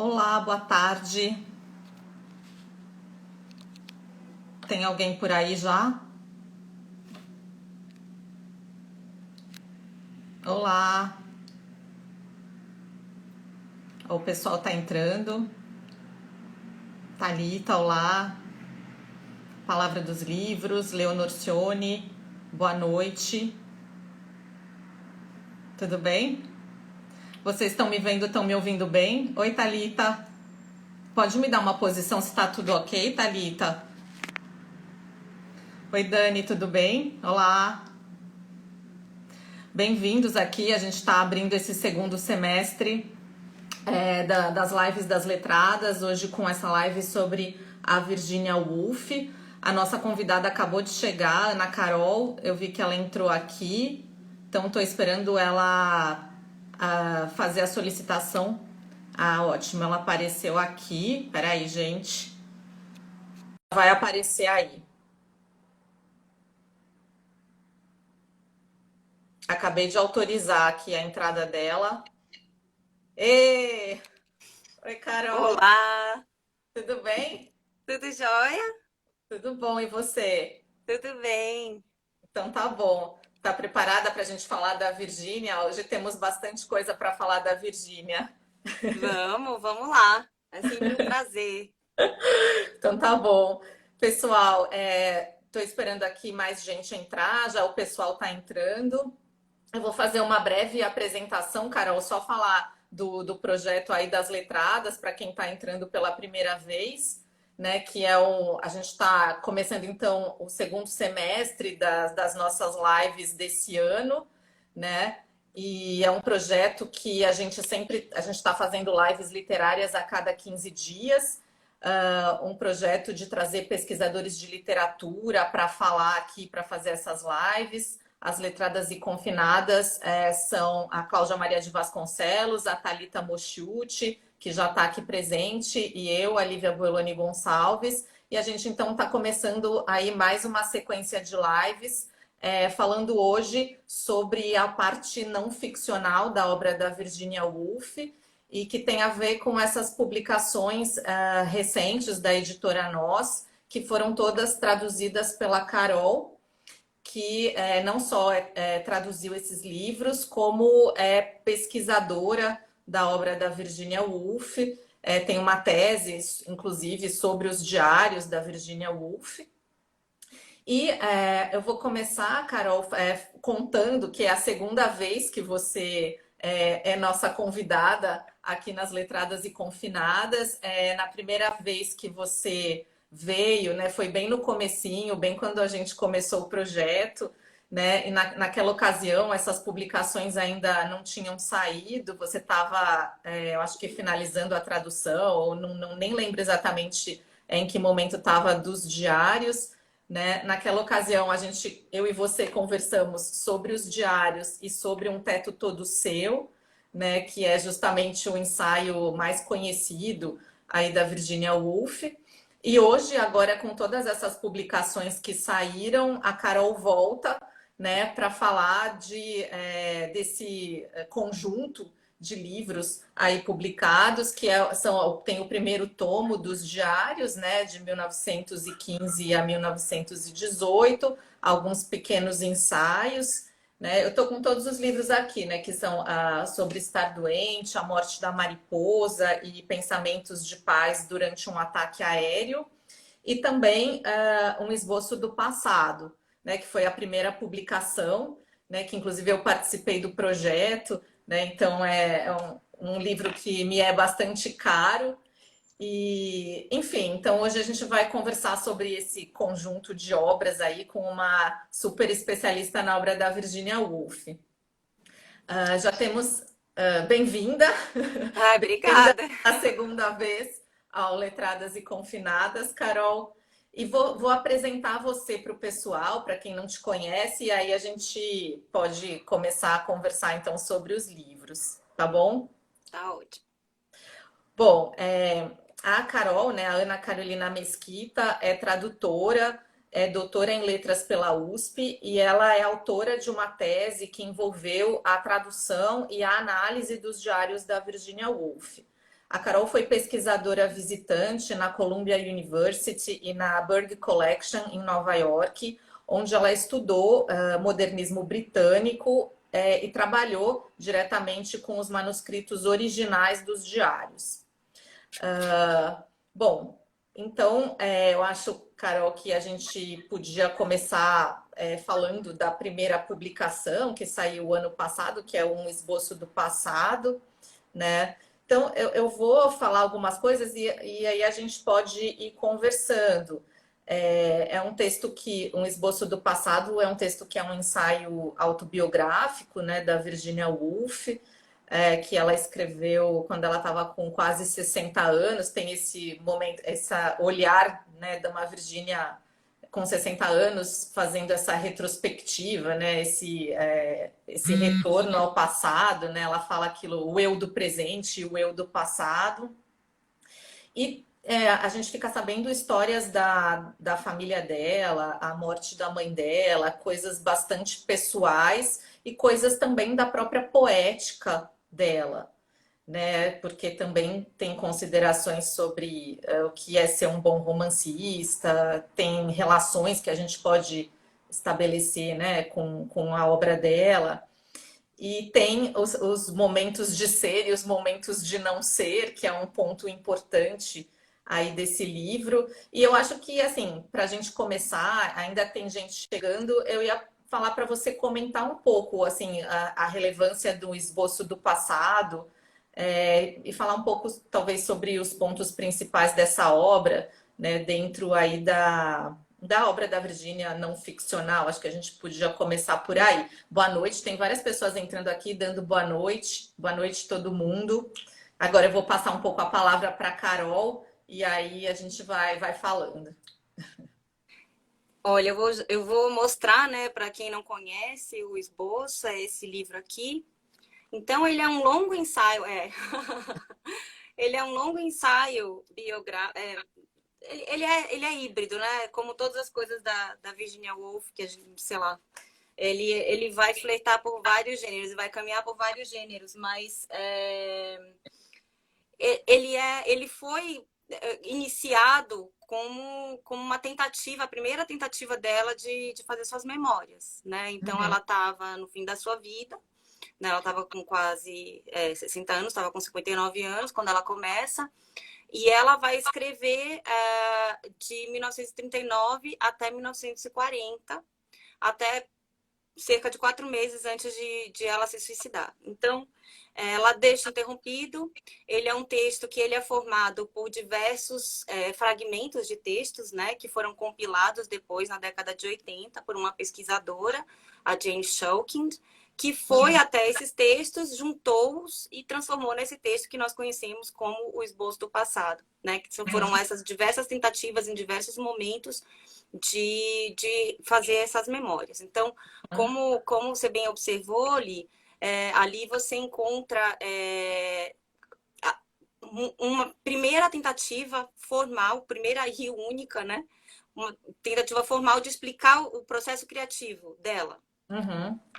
Olá, boa tarde. Tem alguém por aí já? Olá. O pessoal tá entrando. Thalita, olá. Palavra dos Livros, Leonor Cione. Boa noite. Tudo bem? Vocês estão me vendo, estão me ouvindo bem? Oi, Thalita. Pode me dar uma posição se tá tudo ok, Thalita? Oi, Dani, tudo bem? Olá. Bem-vindos aqui. A gente está abrindo esse segundo semestre das lives das letradas, hoje com essa live sobre a Virginia Woolf. A nossa convidada acabou de chegar, Ana Carol, eu vi que ela entrou aqui, então estou esperando ela fazer a solicitação. Ah, ótimo, ela apareceu aqui. Peraí, gente. Vai aparecer aí. Acabei de autorizar aqui a entrada dela. Ê! Oi, Carol, Olá, tudo bem? tudo jóia? Tudo bom, e você? Tudo bem. Então tá bom. Tá preparada para a gente falar da Virgínia? Hoje temos bastante coisa para falar da Virgínia. Vamos lá. É sempre um prazer. Então tá bom. Pessoal, tô esperando aqui mais gente entrar, já o pessoal tá entrando. Eu vou fazer uma breve apresentação, Carol, só falar do projeto aí das letradas para quem está entrando pela primeira vez, né? Que é a gente está começando então o segundo semestre das nossas lives desse ano, né? E é um projeto que a gente está fazendo lives literárias a cada 15 dias. Um projeto de trazer pesquisadores de literatura para falar aqui, para fazer essas lives. As letradas e confinadas são a Cláudia Maria de Vasconcelos, a Thalita Mosciuti, que já está aqui presente, e eu, a Lívia Bueloni Gonçalves. E a gente então está começando aí mais uma sequência de lives, falando hoje sobre a parte não ficcional da obra da Virginia Woolf, e que tem a ver com essas publicações recentes da editora Nós, que foram todas traduzidas pela Carol, que não só traduziu esses livros, como é pesquisadora da obra da Virginia Woolf. Tem uma tese, inclusive, sobre os diários da Virginia Woolf. E eu vou começar, Carol, contando que é a segunda vez que você é nossa convidada aqui nas Letradas e Confinadas. Na primeira vez que você veio, né, foi bem no comecinho, bem quando a gente começou o projeto, né? E naquela ocasião essas publicações ainda não tinham saído. Você estava, eu acho que finalizando a tradução, ou nem lembro exatamente em que momento estava dos diários, né? Naquela ocasião, eu e você conversamos sobre os diários e sobre Um Teto Todo Seu, né? Que é justamente o ensaio mais conhecido aí da Virginia Woolf. E hoje, agora com todas essas publicações que saíram, a Carol volta, né, para falar desse conjunto de livros aí publicados, tem o primeiro tomo dos diários, né, de 1915 a 1918, alguns pequenos ensaios, né. Eu estou com todos os livros aqui, né, que são sobre estar doente, a morte da mariposa e pensamentos de paz durante um ataque aéreo, e também um esboço do passado, né, que foi a primeira publicação, né, que inclusive eu participei do projeto, né, então é um livro que me é bastante caro. E, enfim, então hoje a gente vai conversar sobre esse conjunto de obras aí com uma super especialista na obra da Virginia Woolf. Já temos bem-vinda, Ah, bem-vinda obrigada. a segunda vez ao Letradas e Confinadas, Carol. E vou apresentar você para o pessoal, para quem não te conhece, e aí a gente pode começar a conversar então sobre os livros, tá bom? Tá ótimo. Bom, a Carol, né, a Ana Carolina Mesquita, é tradutora, é doutora em letras pela USP, e ela é autora de uma tese que envolveu a tradução e a análise dos diários da Virginia Woolf. A Carol foi pesquisadora visitante na Columbia University e na Berg Collection em Nova York, onde ela estudou modernismo britânico e trabalhou diretamente com os manuscritos originais dos diários. Bom, então eu acho, Carol, que a gente podia começar falando da primeira publicação que saiu ano passado, que é um esboço do passado, né? Então eu vou falar algumas coisas e aí a gente pode ir conversando. É um texto um esboço do passado é um texto que é um ensaio autobiográfico, né, da Virginia Woolf, que ela escreveu quando ela estava com quase 60 anos. Tem esse momento, esse olhar, né, de uma Virginia com 60 anos fazendo essa retrospectiva, né, esse retorno ao passado, né? Ela fala aquilo, o eu do presente e o eu do passado. E a gente fica sabendo histórias da família dela, a morte da mãe dela, coisas bastante pessoais e coisas também da própria poética dela, né? Porque também tem considerações sobre o que é ser um bom romancista, tem relações que a gente pode estabelecer, né, com a obra dela. E tem os momentos de ser e os momentos de não ser, que é um ponto importante aí desse livro. E eu acho que, assim, para a gente começar, ainda tem gente chegando, eu ia falar para você comentar um pouco, assim, a relevância do esboço do passado, e falar um pouco, talvez, sobre os pontos principais dessa obra, né, dentro aí da obra da Virginia não ficcional. Acho que a gente podia começar por aí. Boa noite, tem várias pessoas entrando aqui dando boa noite todo mundo. Agora eu vou passar um pouco a palavra para a Carol e aí a gente vai falando. Olha, eu vou mostrar, né, para quem não conhece o esboço, é esse livro aqui. Então, ele é um longo ensaio, ele é um longo ensaio biográfico. Ele é híbrido, né? Como todas as coisas da Virginia Woolf, que a gente, sei lá, ele vai flertar por vários gêneros, vai caminhar por vários gêneros, mas ele foi iniciado como uma tentativa, a primeira tentativa dela de fazer suas memórias, né? Então, ela estava no fim da sua vida, né? Ela estava com quase 60 anos, estava com 59 anos quando ela começa, e ela vai escrever de 1939 até 1940, até cerca de 4 meses antes de ela se suicidar. Então, ela deixa interrompido. Ele é um texto que ele é formado por diversos fragmentos de textos, né, que foram compilados depois, na década de 80, por uma pesquisadora, a Jane Shawkind, que foi até esses textos, juntou-os e transformou nesse texto que nós conhecemos como o esboço do passado, né? Que foram essas diversas tentativas em diversos momentos de fazer essas memórias. Então, como você bem observou, ali você encontra uma primeira tentativa formal, primeira e única, né? Uma tentativa formal de explicar o processo criativo dela.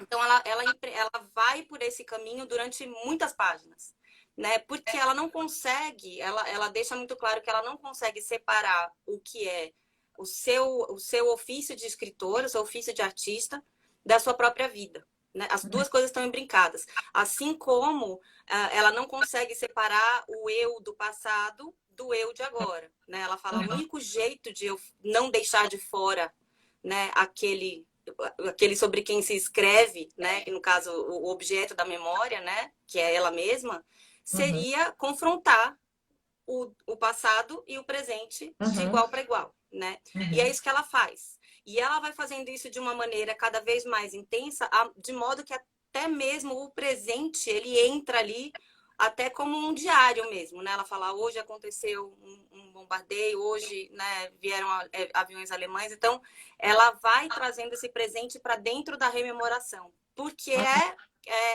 Então, ela vai por esse caminho durante muitas páginas, né? Porque ela não consegue, ela deixa muito claro que ela não consegue separar o que é o seu ofício de escritor, o seu ofício de artista, da sua própria vida, né? As duas coisas estão embrincadas. Assim como ela não consegue separar o eu do passado do eu de agora, né? Ela fala, o único jeito de eu não deixar de fora, né, aquele sobre quem se escreve, né, que no caso o objeto da memória, né, que é ela mesma, seria confrontar o passado e o presente de igual para igual, né? E é isso que ela faz. E ela vai fazendo isso de uma maneira cada vez mais intensa, de modo que até mesmo o presente, ele entra ali até como um diário mesmo, né? Ela fala, hoje aconteceu um bombardeio, hoje, né, vieram aviões alemães. Então, ela vai trazendo esse presente para dentro da rememoração, porque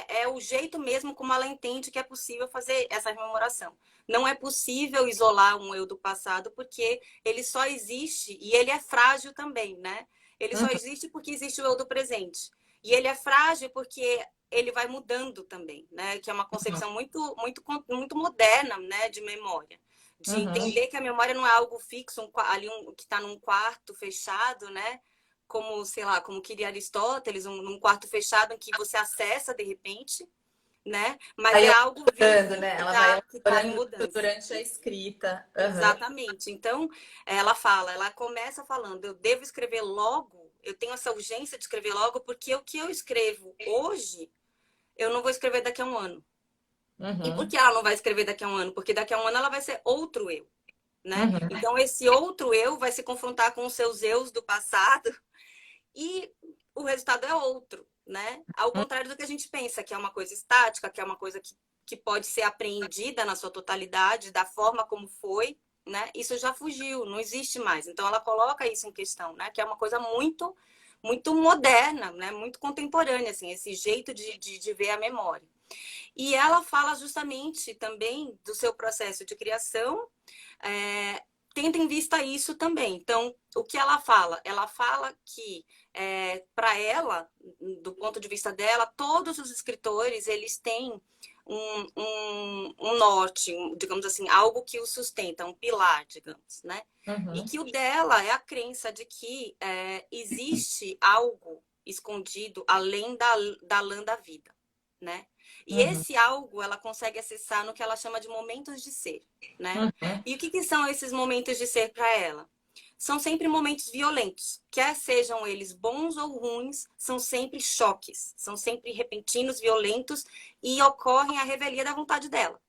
é o jeito mesmo como ela entende que é possível fazer essa rememoração. Não é possível isolar um eu do passado, porque ele só existe, e ele é frágil também, né? Ele só existe porque existe o eu do presente. E ele é frágil porque ele vai mudando também, né? Que é uma concepção muito moderna, né? De memória. De entender que a memória não é algo fixo, que está num quarto fechado, né? Como, sei lá, como queria Aristóteles, num quarto fechado em que você acessa de repente, né? Mas Aí é ela algo vai vivo, mudando, né? Ela vai que tá em elaborando mudança. durante a escrita. Exatamente. Então, ela começa falando, eu devo escrever logo, eu tenho essa urgência de escrever logo, porque o que eu escrevo hoje, eu não vou escrever daqui a um ano. E por que ela não vai escrever daqui a um ano? Porque daqui a um ano ela vai ser outro eu, né? Então, esse outro eu vai se confrontar com os seus eus do passado e o resultado é outro, né? Ao contrário do que a gente pensa, que é uma coisa estática, que é uma coisa que pode ser apreendida na sua totalidade, da forma como foi, né? Isso já fugiu, não existe mais. Então, ela coloca isso em questão, né? Que é uma coisa muito moderna, né? Muito contemporânea, assim, esse jeito de ver a memória. E ela fala justamente também do seu processo de criação, tendo em vista isso também. Então, o que ela fala? Ela fala que, para ela, do ponto de vista dela, todos os escritores, eles têm um norte, digamos assim, algo que o sustenta, um pilar, digamos, né? E que o dela é a crença de que existe algo escondido além da lã da vida, né? E esse algo ela consegue acessar no que ela chama de momentos de ser, né? E o que são esses momentos de ser para ela? São sempre momentos violentos, quer sejam eles bons ou ruins, são sempre choques, são sempre repentinos, violentos e ocorrem a revelia da vontade dela.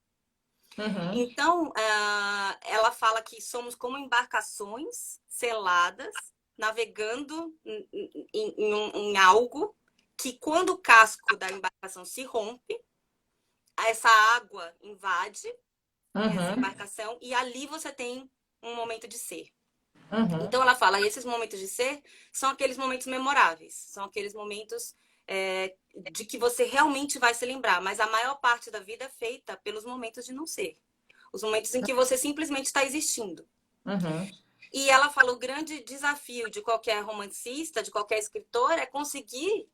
Então, ela fala que somos como embarcações seladas, navegando em algo que, quando o casco da embarcação se rompe, essa água invade essa embarcação e ali você tem um momento de ser. Então ela fala, esses momentos de ser são aqueles momentos memoráveis, são aqueles momentos de que você realmente vai se lembrar, mas a maior parte da vida é feita pelos momentos de não ser. Os momentos em que você simplesmente está existindo. E ela fala, o grande desafio de qualquer romancista, de qualquer escritor, é conseguir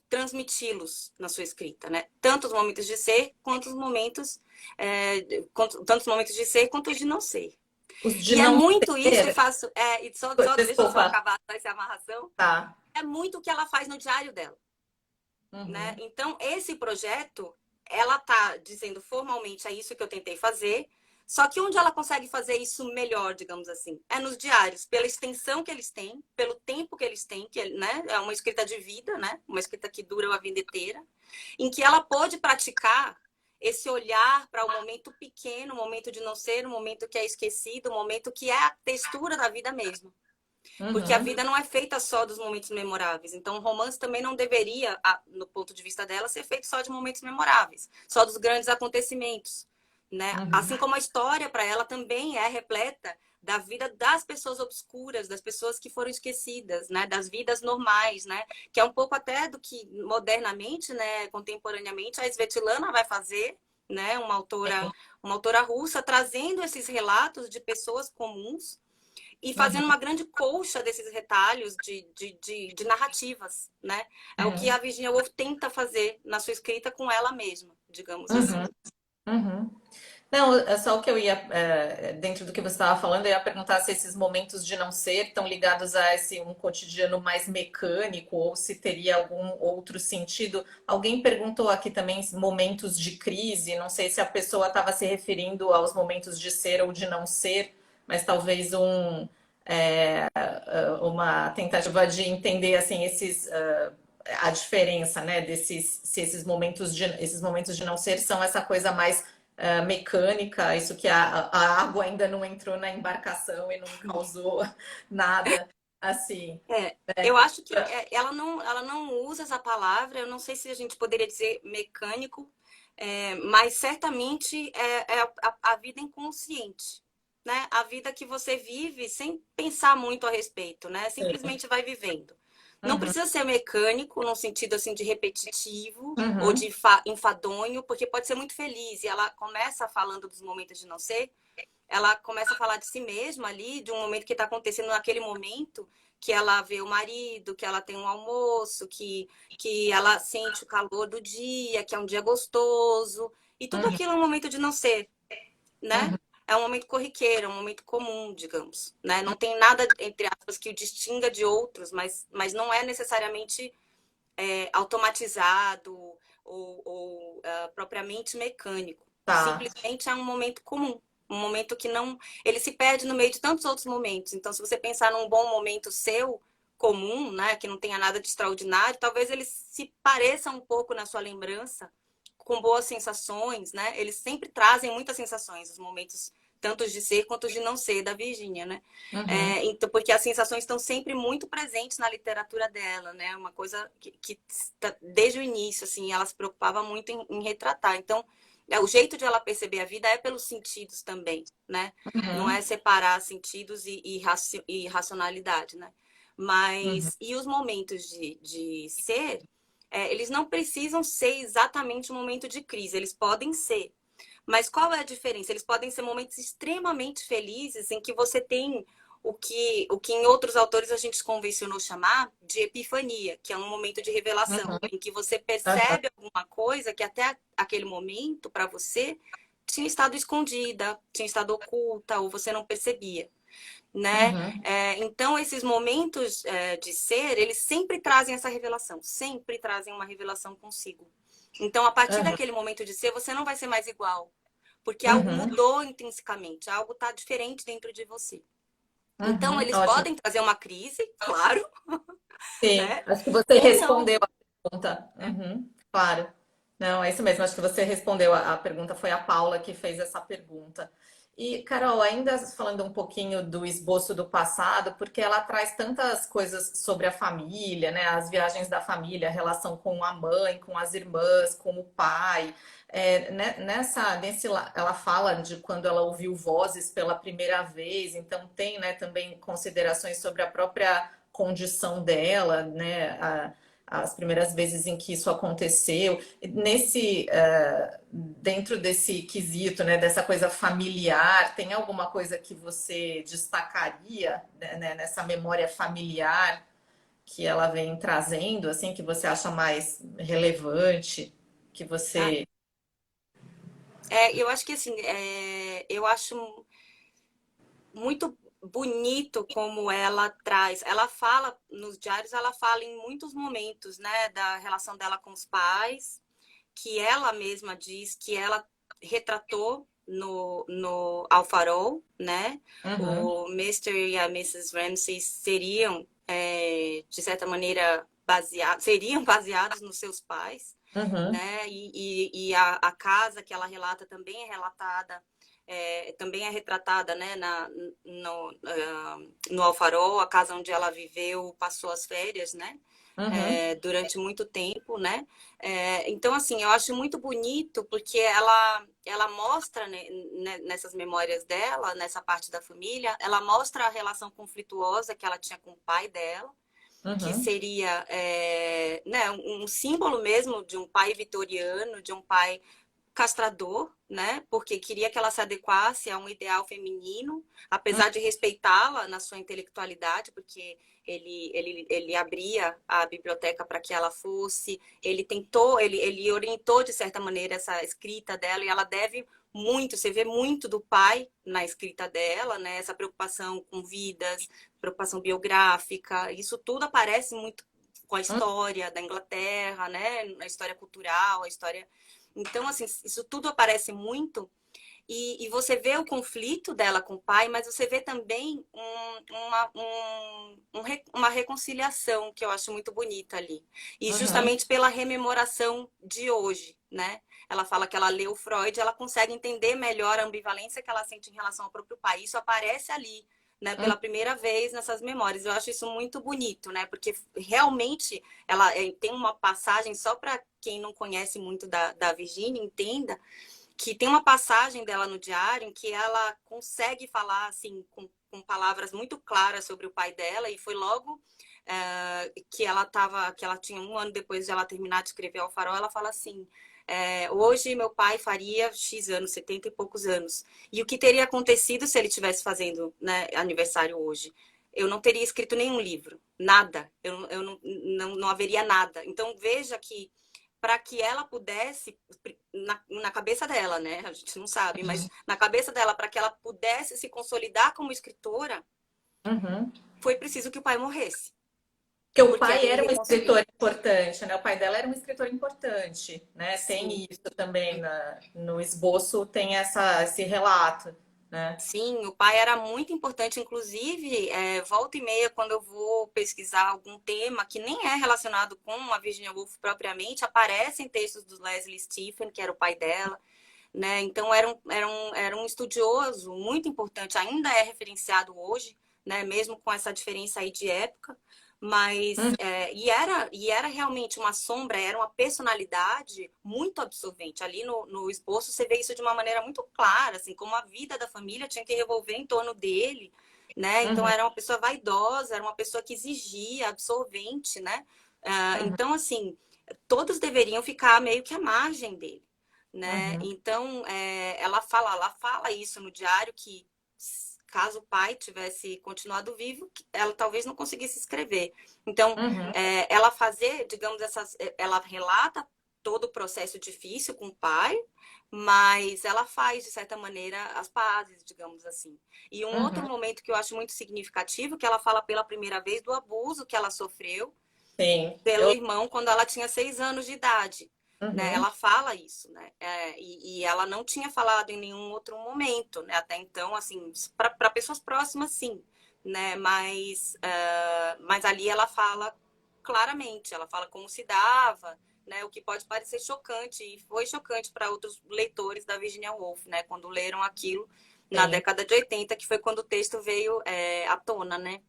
transmiti-los na sua escrita, né? Tanto os momentos de ser, quanto os momentos tanto os momentos de ser, quanto os de não ser. Os de E é não muito isso, e ser. faço. Deixa eu só Desculpa. acabar essa amarração. Tá. É muito o que ela faz no diário dela. Né? Então, esse projeto, ela tá dizendo formalmente, é isso que eu tentei fazer. Só que onde ela consegue fazer isso melhor, digamos assim, é nos diários, pela extensão que eles têm, pelo tempo que eles têm, que né, é uma escrita de vida, né? Uma escrita que dura a vida inteira, em que ela pode praticar esse olhar para o momento pequeno, o momento de não ser, o momento que é esquecido, o momento que é a textura da vida mesmo. Porque a vida não é feita só dos momentos memoráveis. Então, o romance também não deveria, no ponto de vista dela, ser feito só de momentos memoráveis, só dos grandes acontecimentos. Né? Assim como a história, para ela, também é repleta da vida das pessoas obscuras, das pessoas que foram esquecidas, né? Das vidas normais, né? Que é um pouco até do que modernamente, né? Contemporaneamente, a Svetlana vai fazer, né? Uma autora russa, trazendo esses relatos de pessoas comuns e fazendo uma grande colcha desses retalhos de narrativas, né? É o que a Virginia Woolf tenta fazer na sua escrita com ela mesma, digamos assim. Não, é só o que eu ia, dentro do que você estava falando, eu ia perguntar se esses momentos de não ser estão ligados a esse um cotidiano mais mecânico ou se teria algum outro sentido. Alguém perguntou aqui também momentos de crise, não sei se a pessoa estava se referindo aos momentos de ser ou de não ser, mas talvez uma tentativa de entender assim a diferença, né, se esses momentos de não ser são essa coisa mais mecânica, isso que a água ainda não entrou na embarcação e não causou nada assim. Eu acho que ela não usa essa palavra, eu não sei se a gente poderia dizer mecânico, mas certamente é a vida inconsciente, né? A vida que você vive sem pensar muito a respeito, né? Simplesmente vai vivendo. Não precisa ser mecânico, no sentido assim de repetitivo ou de enfadonho, porque pode ser muito feliz. E ela começa falando dos momentos de não ser, ela começa a falar de si mesma ali, de um momento que está acontecendo naquele momento, que ela vê o marido, que ela tem um almoço, que ela sente o calor do dia, que é um dia gostoso, e tudo Uhum. aquilo é um momento de não ser, né? Uhum. É um momento corriqueiro, é um momento comum, digamos, né? Não tem nada, entre aspas, que o distinga de outros, mas não é necessariamente automatizado ou propriamente mecânico. Tá. Simplesmente é um momento comum, um momento que não, ele se perde no meio de tantos outros momentos. Então, se você pensar num bom momento seu, comum, né, que não tenha nada de extraordinário, talvez ele se pareça um pouco na sua lembrança com boas sensações, né? Eles sempre trazem muitas sensações, os momentos tanto de ser quanto de não ser da Virginia, né? Uhum. Então, porque as sensações estão sempre muito presentes na literatura dela, né? Uma coisa que desde o início, assim, ela se preocupava muito em retratar. Então, o jeito de ela perceber a vida é pelos sentidos também, né? Não Uhum. é separar sentidos e racionalidade, né? Uhum. Mas, e os momentos de ser, eles não precisam ser exatamente um momento de crise, eles podem ser. Mas qual é a diferença? Eles podem ser momentos extremamente felizes em que você tem o que em outros autores a gente convencionou chamar de epifania, que é um momento de revelação, Uhum. em que você Aham. percebe alguma coisa que até aquele momento, para você, tinha estado escondida, tinha estado oculta, ou você não percebia, né? Uhum. Então, esses momentos de ser, eles sempre trazem essa revelação, sempre trazem uma revelação consigo. Então, a partir Aham. daquele momento de ser, você não vai ser mais igual, porque algo Uhum. mudou intrinsecamente, algo está diferente dentro de você. Então, Uhum. eles Ótimo. podem trazer uma crise, claro, Sim, né? acho que você Ou não. respondeu a pergunta. Uhum. Claro. Não, é isso mesmo. Acho que você respondeu a pergunta. Foi a Paula que fez essa pergunta. E, Carol, ainda falando um pouquinho do esboço do passado, porque ela traz tantas coisas sobre a família, né? As viagens da família, a relação com a mãe, com as irmãs, com o pai. Ela fala de quando ela ouviu vozes pela primeira vez, então tem, né, também considerações sobre a própria condição dela, né? As primeiras vezes em que isso aconteceu, dentro desse quesito, né, dessa coisa familiar, tem alguma coisa que você destacaria, né, nessa memória familiar que ela vem trazendo, assim, que você acha mais relevante, que Ah, você... eu acho que assim, eu acho muito bonito como ela traz. Ela fala nos diários, ela fala em muitos momentos, né, da relação dela com os pais, que ela mesma diz que ela retratou no Alfarol, né? Uhum, O Mr. e a Mrs. Ramsay seriam, de certa maneira, seriam baseados nos seus pais, uhum, né? E a casa que ela relata também é relatada, também é retratada, né, no Alfarol, a casa onde ela viveu, passou as férias, né? uhum, Durante muito tempo, né? Então, assim, eu acho muito bonito porque ela mostra, né, nessas memórias dela, nessa parte da família, ela mostra a relação conflituosa que ela tinha com o pai dela, que uhum, seria né, um símbolo mesmo de um pai vitoriano, de um pai castrador, né? Porque queria que ela se adequasse a um ideal feminino, uhum, apesar de respeitá-la na sua intelectualidade, porque ele abria a biblioteca para que ela fosse, ele tentou, ele orientou de certa maneira essa escrita dela e ela deve muito, você vê muito do pai na escrita dela, né? Essa preocupação com vidas, preocupação biográfica, isso tudo aparece muito com a uhum, história da Inglaterra, né? A história cultural, a história então, assim, isso tudo aparece muito e você vê o conflito dela com o pai, mas você vê também uma reconciliação que eu acho muito bonita ali. E uhum, justamente pela rememoração de hoje, né? Ela fala que ela leu Freud, ela consegue entender melhor a ambivalência que ela sente em relação ao próprio pai. Isso aparece ali, né, uhum, pela primeira vez nessas memórias. Eu acho isso muito bonito, né? Porque realmente ela tem uma passagem, só para quem não conhece muito da Virginia, entenda que tem uma passagem dela no diário em que ela consegue falar assim com palavras muito claras sobre o pai dela e foi logo que ela tinha um ano depois de ela terminar de escrever Al Farol, ela fala assim, hoje meu pai faria X anos, 70 e poucos anos. E o que teria acontecido se ele estivesse fazendo, né, aniversário hoje? Eu não teria escrito nenhum livro, nada. Eu não haveria nada. Então veja que para que ela pudesse, na cabeça dela, né? A gente não sabe, mas na cabeça dela, para que ela pudesse se consolidar como escritora, Uhum. foi preciso que o pai morresse. Porque o Porque pai aí era um ele conseguiu. escritor importante, né? O pai dela era um escritor importante, né? Sim. Tem isso também no esboço, tem esse relato, né? Sim, o pai era muito importante, inclusive, volta e meia, quando eu vou pesquisar algum tema que nem é relacionado com a Virginia Woolf propriamente, aparecem textos do Leslie Stephen, que era o pai dela, né? Então, era um estudioso muito importante, ainda é referenciado hoje, né? Mesmo com essa diferença aí de época, mas, Uhum. e era realmente uma sombra, era uma personalidade muito absorvente. Ali no esboço você vê isso de uma maneira muito clara, assim, como a vida da família tinha que revolver em torno dele, né? Então, Uhum. era uma pessoa vaidosa, era uma pessoa que exigia, absorvente, né? Uhum. Então, assim, todos deveriam ficar meio que à margem dele, né? Uhum. Então, ela fala isso no diário que caso o pai tivesse continuado vivo, ela talvez não conseguisse escrever. Então, Uhum. ela fazer, digamos, ela relata todo o processo difícil com o pai, mas ela faz, de certa maneira, as pazes, digamos assim. E um outro Uhum. momento que eu acho muito significativo, que ela fala pela primeira vez do abuso que ela sofreu Sim. pelo irmão quando ela tinha 6 anos de idade. Né? Uhum. Ela fala isso, né? E ela não tinha falado em nenhum outro momento, né? Até então, assim, para pessoas próximas, sim, né? Mas ali ela fala claramente, ela fala como se dava, né? O que pode parecer chocante, e foi chocante para outros leitores da Virginia Woolf, né? Quando leram aquilo na Sim. década de 80, que foi quando o texto veio à tona, né?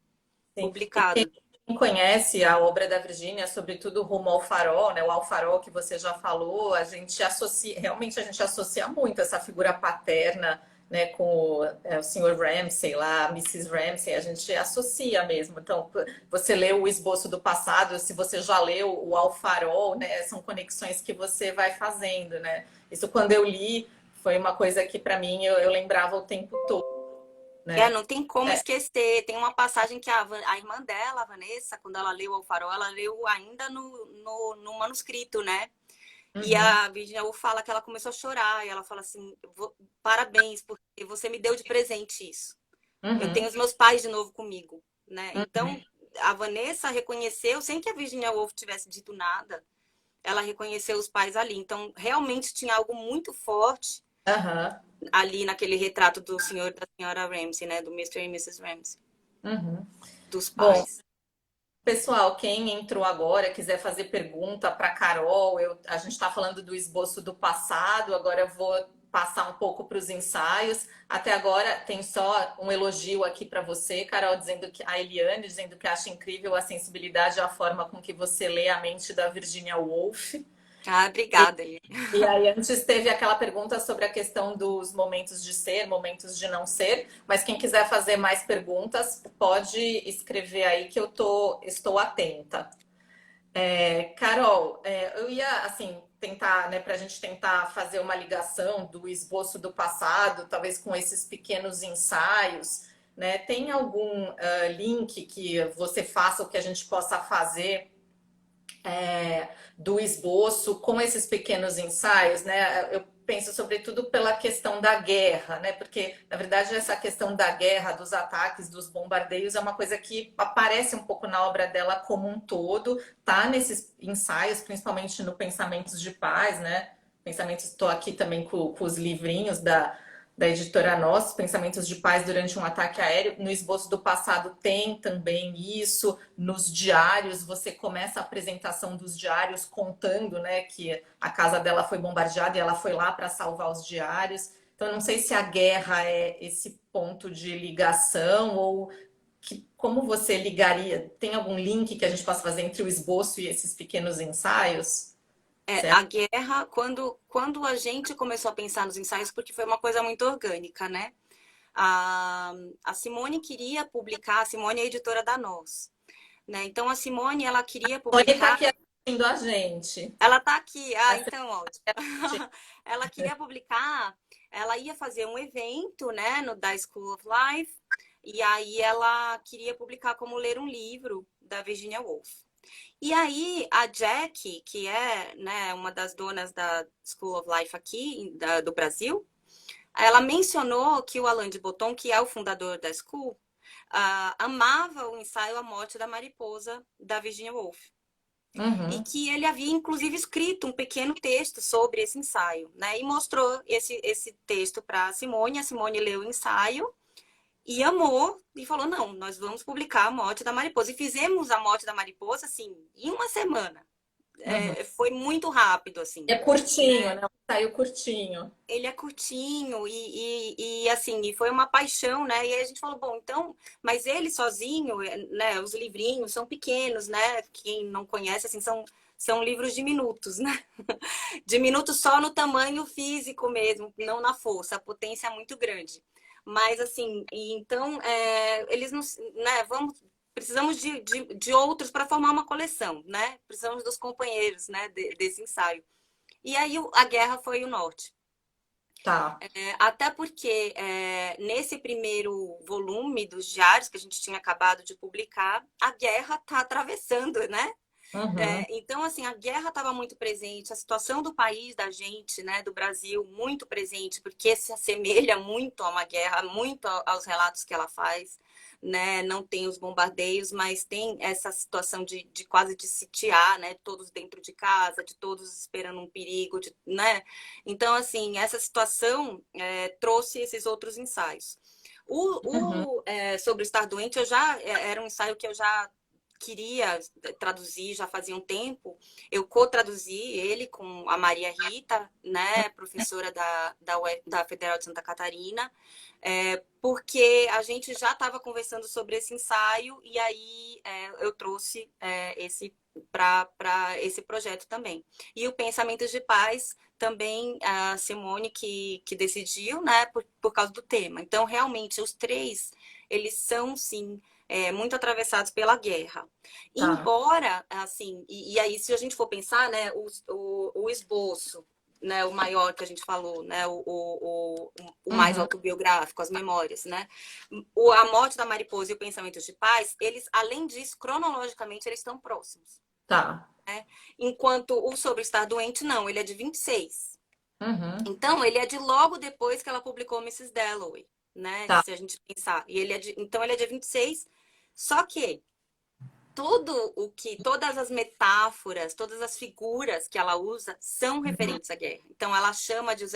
Sim. E Publicado. quem conhece a obra da Virgínia, sobretudo Rumo ao Farol, né? O Ao Farol que você já falou, a gente associa, realmente a gente associa muito essa figura paterna, né, com o Sr. Ramsay lá, a Mrs. Ramsay, a gente associa mesmo. Então, você leu o Esboço do Passado, se você já leu o Ao Farol, né, são conexões que você vai fazendo, né? Isso quando eu li foi uma coisa que para mim eu lembrava o tempo todo, né? Não tem como esquecer. Tem uma passagem que a irmã dela, a Vanessa, quando ela leu O Farol, ela leu ainda no manuscrito, né? E Uhum, a Virginia Woolf fala que ela começou a chorar. E ela fala assim, parabéns, porque você me deu de presente isso. Eu tenho uhum, os meus pais de novo comigo, né? uhum. Então, a Vanessa reconheceu, sem que a Virginia Woolf tivesse dito nada, ela reconheceu os pais ali. Então, realmente tinha algo muito forte Aham, ali naquele retrato do senhor e da senhora Ramsay, né? Do Mr. e Mrs. Ramsay, uhum. dos Bom, pais. pessoal, quem entrou agora, quiser fazer pergunta para Carol, a gente está falando do esboço do passado, agora eu vou passar um pouco para os ensaios. Até agora tem só um elogio aqui para você, Carol, dizendo que a Eliane dizendo que acha incrível a sensibilidade e a forma com que você lê a mente da Virginia Woolf. Ah, obrigada, Eli. E aí, antes teve aquela pergunta sobre a questão dos momentos de ser, momentos de não ser, mas quem quiser fazer mais perguntas, pode escrever aí que estou atenta. Carol, eu ia assim tentar, né, para a gente tentar fazer uma ligação do esboço do passado, talvez com esses pequenos ensaios, né? Tem algum link que você faça ou que a gente possa fazer do esboço com esses pequenos ensaios, né? Eu penso sobretudo pela questão da guerra, né? Porque na verdade essa questão da guerra, dos ataques, dos bombardeios é uma coisa que aparece um pouco na obra dela como um todo, tá nesses ensaios, principalmente no Pensamentos de Paz, né? Pensamentos, estou aqui também com os livrinhos da editora Nós, Pensamentos de Paz durante um ataque aéreo. No esboço do passado tem também isso. Nos diários, você começa a apresentação dos diários contando, né, que a casa dela foi bombardeada e ela foi lá para salvar os diários. Então, eu não sei se a guerra é esse ponto de ligação ou como você ligaria? Tem algum link que a gente possa fazer entre o esboço e esses pequenos ensaios? A guerra, quando a gente começou a pensar nos ensaios, porque foi uma coisa muito orgânica, né? A Simone queria publicar, a Simone é a editora da Nós, né? Então a Simone, ela queria Tony está publicar. aqui assistindo a gente. Ela tá aqui. Ah, Vai ser então, ótimo. gente. Ela queria publicar, ela ia fazer um evento, né, no da School of Life, e aí ela queria publicar como ler um livro da Virginia Woolf. E aí a Jack, que é, né, uma das donas da School of Life aqui do Brasil, ela mencionou que o Alain de Botton, que é o fundador da School, amava o ensaio A Morte da Mariposa da Virginia Woolf. E Uhum. que ele havia, inclusive, escrito um pequeno texto sobre esse ensaio, né? E mostrou esse texto para a Simone leu o ensaio e amou, e falou, não, nós vamos publicar A Morte da Mariposa. E fizemos A Morte da Mariposa, assim, em uma semana. Uhum. Foi muito rápido, assim, É curtinho, né? né? Saiu curtinho. Ele é curtinho assim, e foi uma paixão, né? E aí a gente falou, bom, então, mas ele sozinho, né? Os livrinhos são pequenos, né? Quem não conhece, assim, são livros diminutos, né? Diminutos só no tamanho físico mesmo, não na força, a potência é muito grande. Mas, assim, então, eles não, né? Precisamos de outros para formar uma coleção, né? Precisamos dos companheiros, né? Desse ensaio. E aí a guerra foi o norte. Tá. Até porque nesse primeiro volume dos diários que a gente tinha acabado de publicar, a guerra está atravessando, né? Uhum. Então, assim, a guerra estava muito presente, a situação do país, da gente, né, do Brasil, muito presente, porque se assemelha muito a uma guerra, muito aos relatos que ela faz, né? Não tem os bombardeios, mas tem essa situação de quase de sitiar, né? Todos dentro de casa, de todos esperando um perigo, né? Então, assim, essa situação trouxe esses outros ensaios. Uhum. Sobre estar doente, eu já era um ensaio que eu já queria traduzir já fazia um tempo. Eu co-traduzi ele com a Maria Rita, né, professora da Federal de Santa Catarina, porque a gente já estava conversando sobre esse ensaio e aí eu trouxe esse para esse projeto também. E o Pensamentos de Paz também a Simone que decidiu, né, por causa do tema. Então, realmente, os três, eles são, sim, muito atravessados pela guerra. Tá. Embora, assim, e aí se a gente for pensar, né, o esboço, né, o maior que a gente falou, né, o mais Uhum. autobiográfico, as memórias, né, A Morte da Mariposa e o Pensamento de Paz, eles, além disso, cronologicamente, eles estão próximos, Tá. né? Enquanto o Sobre Estar Doente, não, ele é de 26. Uhum. Então, ele é de logo depois que ela publicou Mrs. Dalloway, né? Tá. Se a gente pensar. E então, ele é de 26. Só que todas as metáforas, todas as figuras que ela usa são Uhum. referentes à guerra. Então, ela chama de o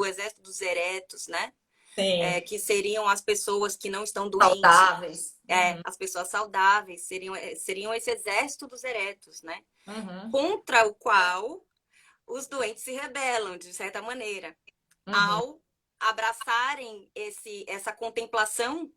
exército dos eretos, né? Sim. Que seriam as pessoas que não estão doentes, Saudáveis. Uhum. as pessoas saudáveis, seriam esse exército dos eretos, né? Uhum. Contra o qual os doentes se rebelam, de certa maneira, Uhum. ao abraçarem essa contemplação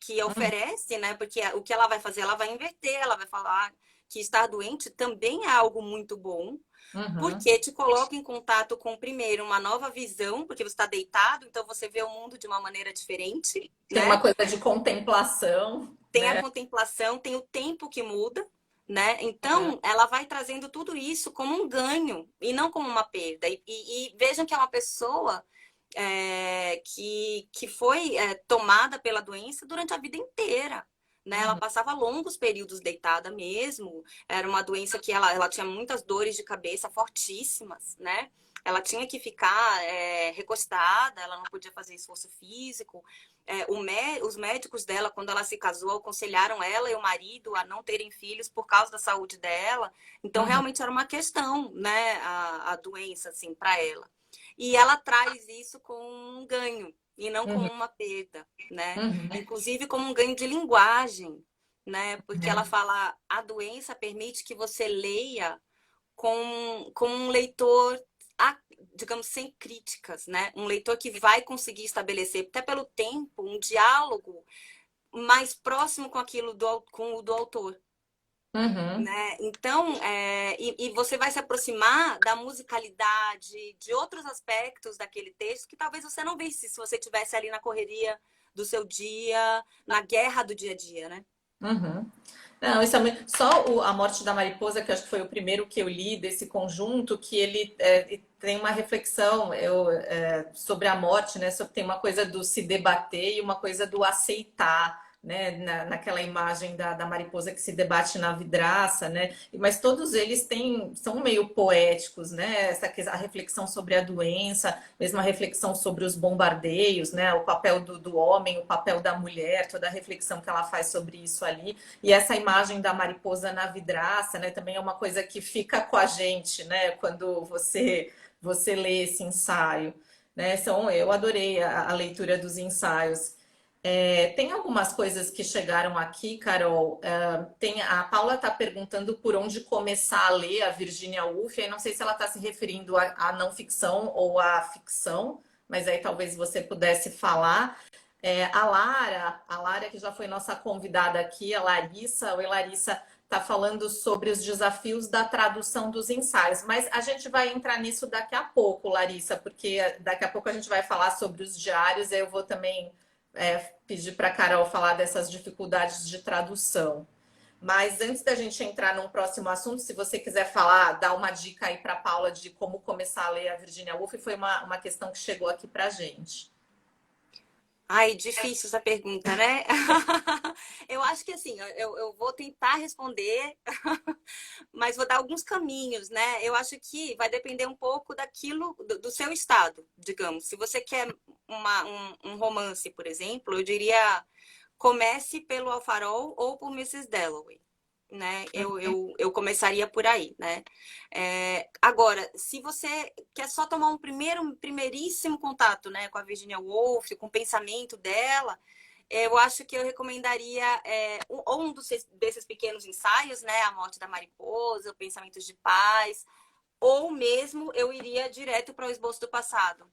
que Uhum. oferece, né? Porque o que ela vai fazer, ela vai inverter, ela vai falar que estar doente também é algo muito bom, Uhum. porque te coloca em contato com, primeiro, uma nova visão, porque você está deitado, então você vê o mundo de uma maneira diferente, Tem uma né? coisa de contemplação, Tem a né? contemplação, tem o tempo que muda, né? Uhum. Então, ela vai trazendo tudo isso como um ganho e não como uma perda. E vejam que é uma pessoa que foi tomada pela doença durante a vida inteira. Né? Ela Uhum. passava longos períodos deitada mesmo. Era uma doença que ela tinha muitas dores de cabeça fortíssimas, né? Ela tinha que ficar recostada, ela não podia fazer esforço físico. Os médicos dela, quando ela se casou, aconselharam ela e o marido a não terem filhos por causa da saúde dela. Então, Uhum. realmente era uma questão, né? A doença, assim, para ela. E ela traz isso com um ganho e não como Uhum. uma perda, né? Uhum. Inclusive como um ganho de linguagem, né? Porque ela Uhum. fala, a doença permite que você leia com um leitor, digamos, sem críticas, né? Um leitor que vai conseguir estabelecer, até pelo tempo, um diálogo mais próximo com aquilo com o do autor. Uhum. Né? Então, e você vai se aproximar da musicalidade, de outros aspectos daquele texto que talvez você não visse se você estivesse ali na correria do seu dia, na guerra do dia a dia, né? Uhum. Não, isso é só A Morte da Mariposa, que eu acho que foi o primeiro que eu li desse conjunto, que ele tem uma reflexão sobre a morte, né? Tem uma coisa do se debater e uma coisa do aceitar, né? Naquela imagem da mariposa que se debate na vidraça, né? Mas todos eles são meio poéticos, né? A reflexão sobre a doença, mesmo a reflexão sobre os bombardeios, né? O papel do homem, o papel da mulher, toda a reflexão que ela faz sobre isso ali. E essa imagem da mariposa na vidraça, né, também é uma coisa que fica com a gente, né, quando você lê esse ensaio, né? Eu adorei a leitura dos ensaios. Tem algumas coisas que chegaram aqui, Carol. A Paula está perguntando por onde começar a ler a Virginia Woolf. Eu não sei se ela está se referindo à não ficção ou à ficção, mas aí talvez você pudesse falar. A Lara, que já foi nossa convidada aqui, a Larissa, oi Larissa, está falando sobre os desafios da tradução dos ensaios. Mas a gente vai entrar nisso daqui a pouco, Larissa, porque daqui a pouco a gente vai falar sobre os diários, eu vou também pedir para a Carol falar dessas dificuldades de tradução. Mas antes da gente entrar num próximo assunto, se você quiser falar, dar uma dica aí para a Paula de como começar a ler a Virginia Woolf, foi uma questão que chegou aqui para a gente. Ai, difícil essa pergunta, né? Eu acho que assim, eu vou tentar responder, mas vou dar alguns caminhos, né? Eu acho que vai depender um pouco daquilo, do seu estado, digamos. Se você quer um romance, por exemplo, eu diria comece pelo Alfarol ou por Mrs. Dalloway, né? Eu começaria por aí, né? Agora, se você quer só tomar um primeiríssimo contato, né, com a Virginia Woolf, com o pensamento dela, eu acho que eu recomendaria desses pequenos ensaios, né, A Morte da Mariposa, Pensamentos de Paz, ou mesmo eu iria direto para o Esboço do Passado.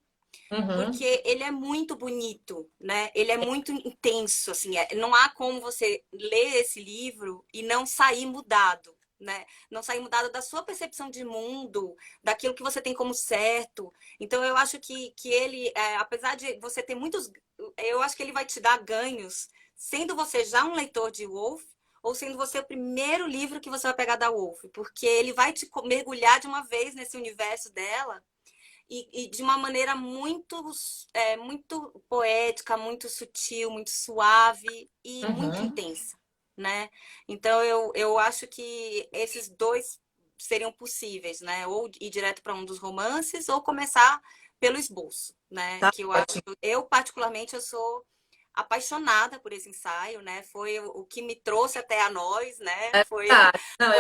Uhum. Porque ele é muito bonito, né? Ele é muito intenso, assim. Não há como você ler esse livro e não sair mudado, né? Não sair mudado da sua percepção de mundo, daquilo que você tem como certo. Então, eu acho que ele, apesar de você ter muitos... Eu acho que ele vai te dar ganhos, sendo você já um leitor de Woolf, ou sendo você o primeiro livro que você vai pegar da Woolf, porque ele vai te mergulhar de uma vez nesse universo dela, e de uma maneira muito poética, muito sutil, muito suave e muito Uhum. intensa, né? Então, eu acho que esses dois seriam possíveis, né? Ou ir direto para um dos romances ou começar pelo esboço, né? Tá Que eu acho, ótimo. eu particularmente, eu sou apaixonada por esse ensaio, né? Foi o que me trouxe até a nós, né? Tá. Não,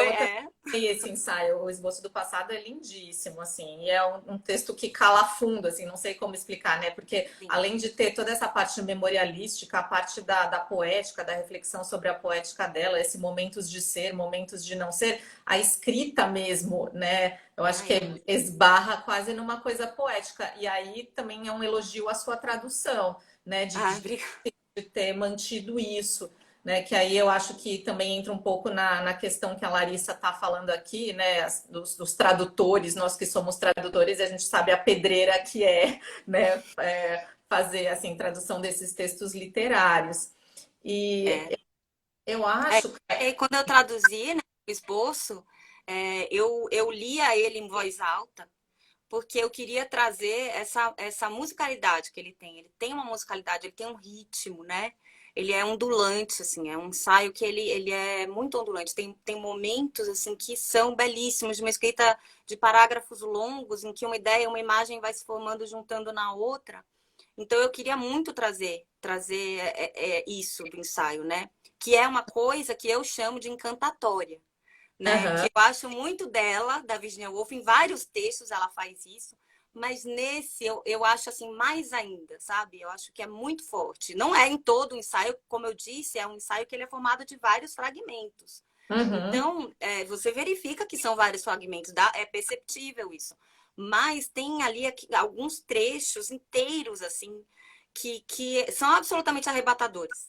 Foi eu esse ensaio, o Esboço do Passado é lindíssimo, assim, e é um texto que cala fundo, assim, não sei como explicar, né? Porque sim. além de ter toda essa parte memorialística, a parte da poética, da reflexão sobre a poética dela, esse momentos de ser, momentos de não ser, a escrita mesmo, né? Eu acho que Ai, esbarra quase numa coisa poética. E aí também é um elogio à sua tradução, né? obrigada. De ter mantido isso, né? Que aí eu acho que também entra um pouco na questão que a Larissa está falando aqui, né? Dos tradutores, nós que somos tradutores, a gente sabe a pedreira que né? Fazer assim tradução desses textos literários. E É. eu acho que E quando eu traduzi, né, o esboço, eu lia ele em voz alta, porque eu queria trazer essa musicalidade que ele tem. Ele tem uma musicalidade, ele tem um ritmo, né? Ele é ondulante, assim, é um ensaio que ele é muito ondulante. Tem momentos, assim, que são belíssimos, de uma escrita de parágrafos longos, em que uma ideia, uma imagem vai se formando, juntando na outra. Então, eu queria muito trazer isso do ensaio, né? Que é uma coisa que eu chamo de encantatória, né? Que aham, eu acho muito dela, da Virginia Woolf, em vários textos ela faz isso, mas nesse eu acho assim mais ainda, sabe? Eu acho que é muito forte. Não é em todo o ensaio, como eu disse, é um ensaio que ele é formado de vários fragmentos. uhum, Então, você verifica que são vários fragmentos, é perceptível isso. Mas tem ali alguns trechos inteiros, assim, que são absolutamente arrebatadores,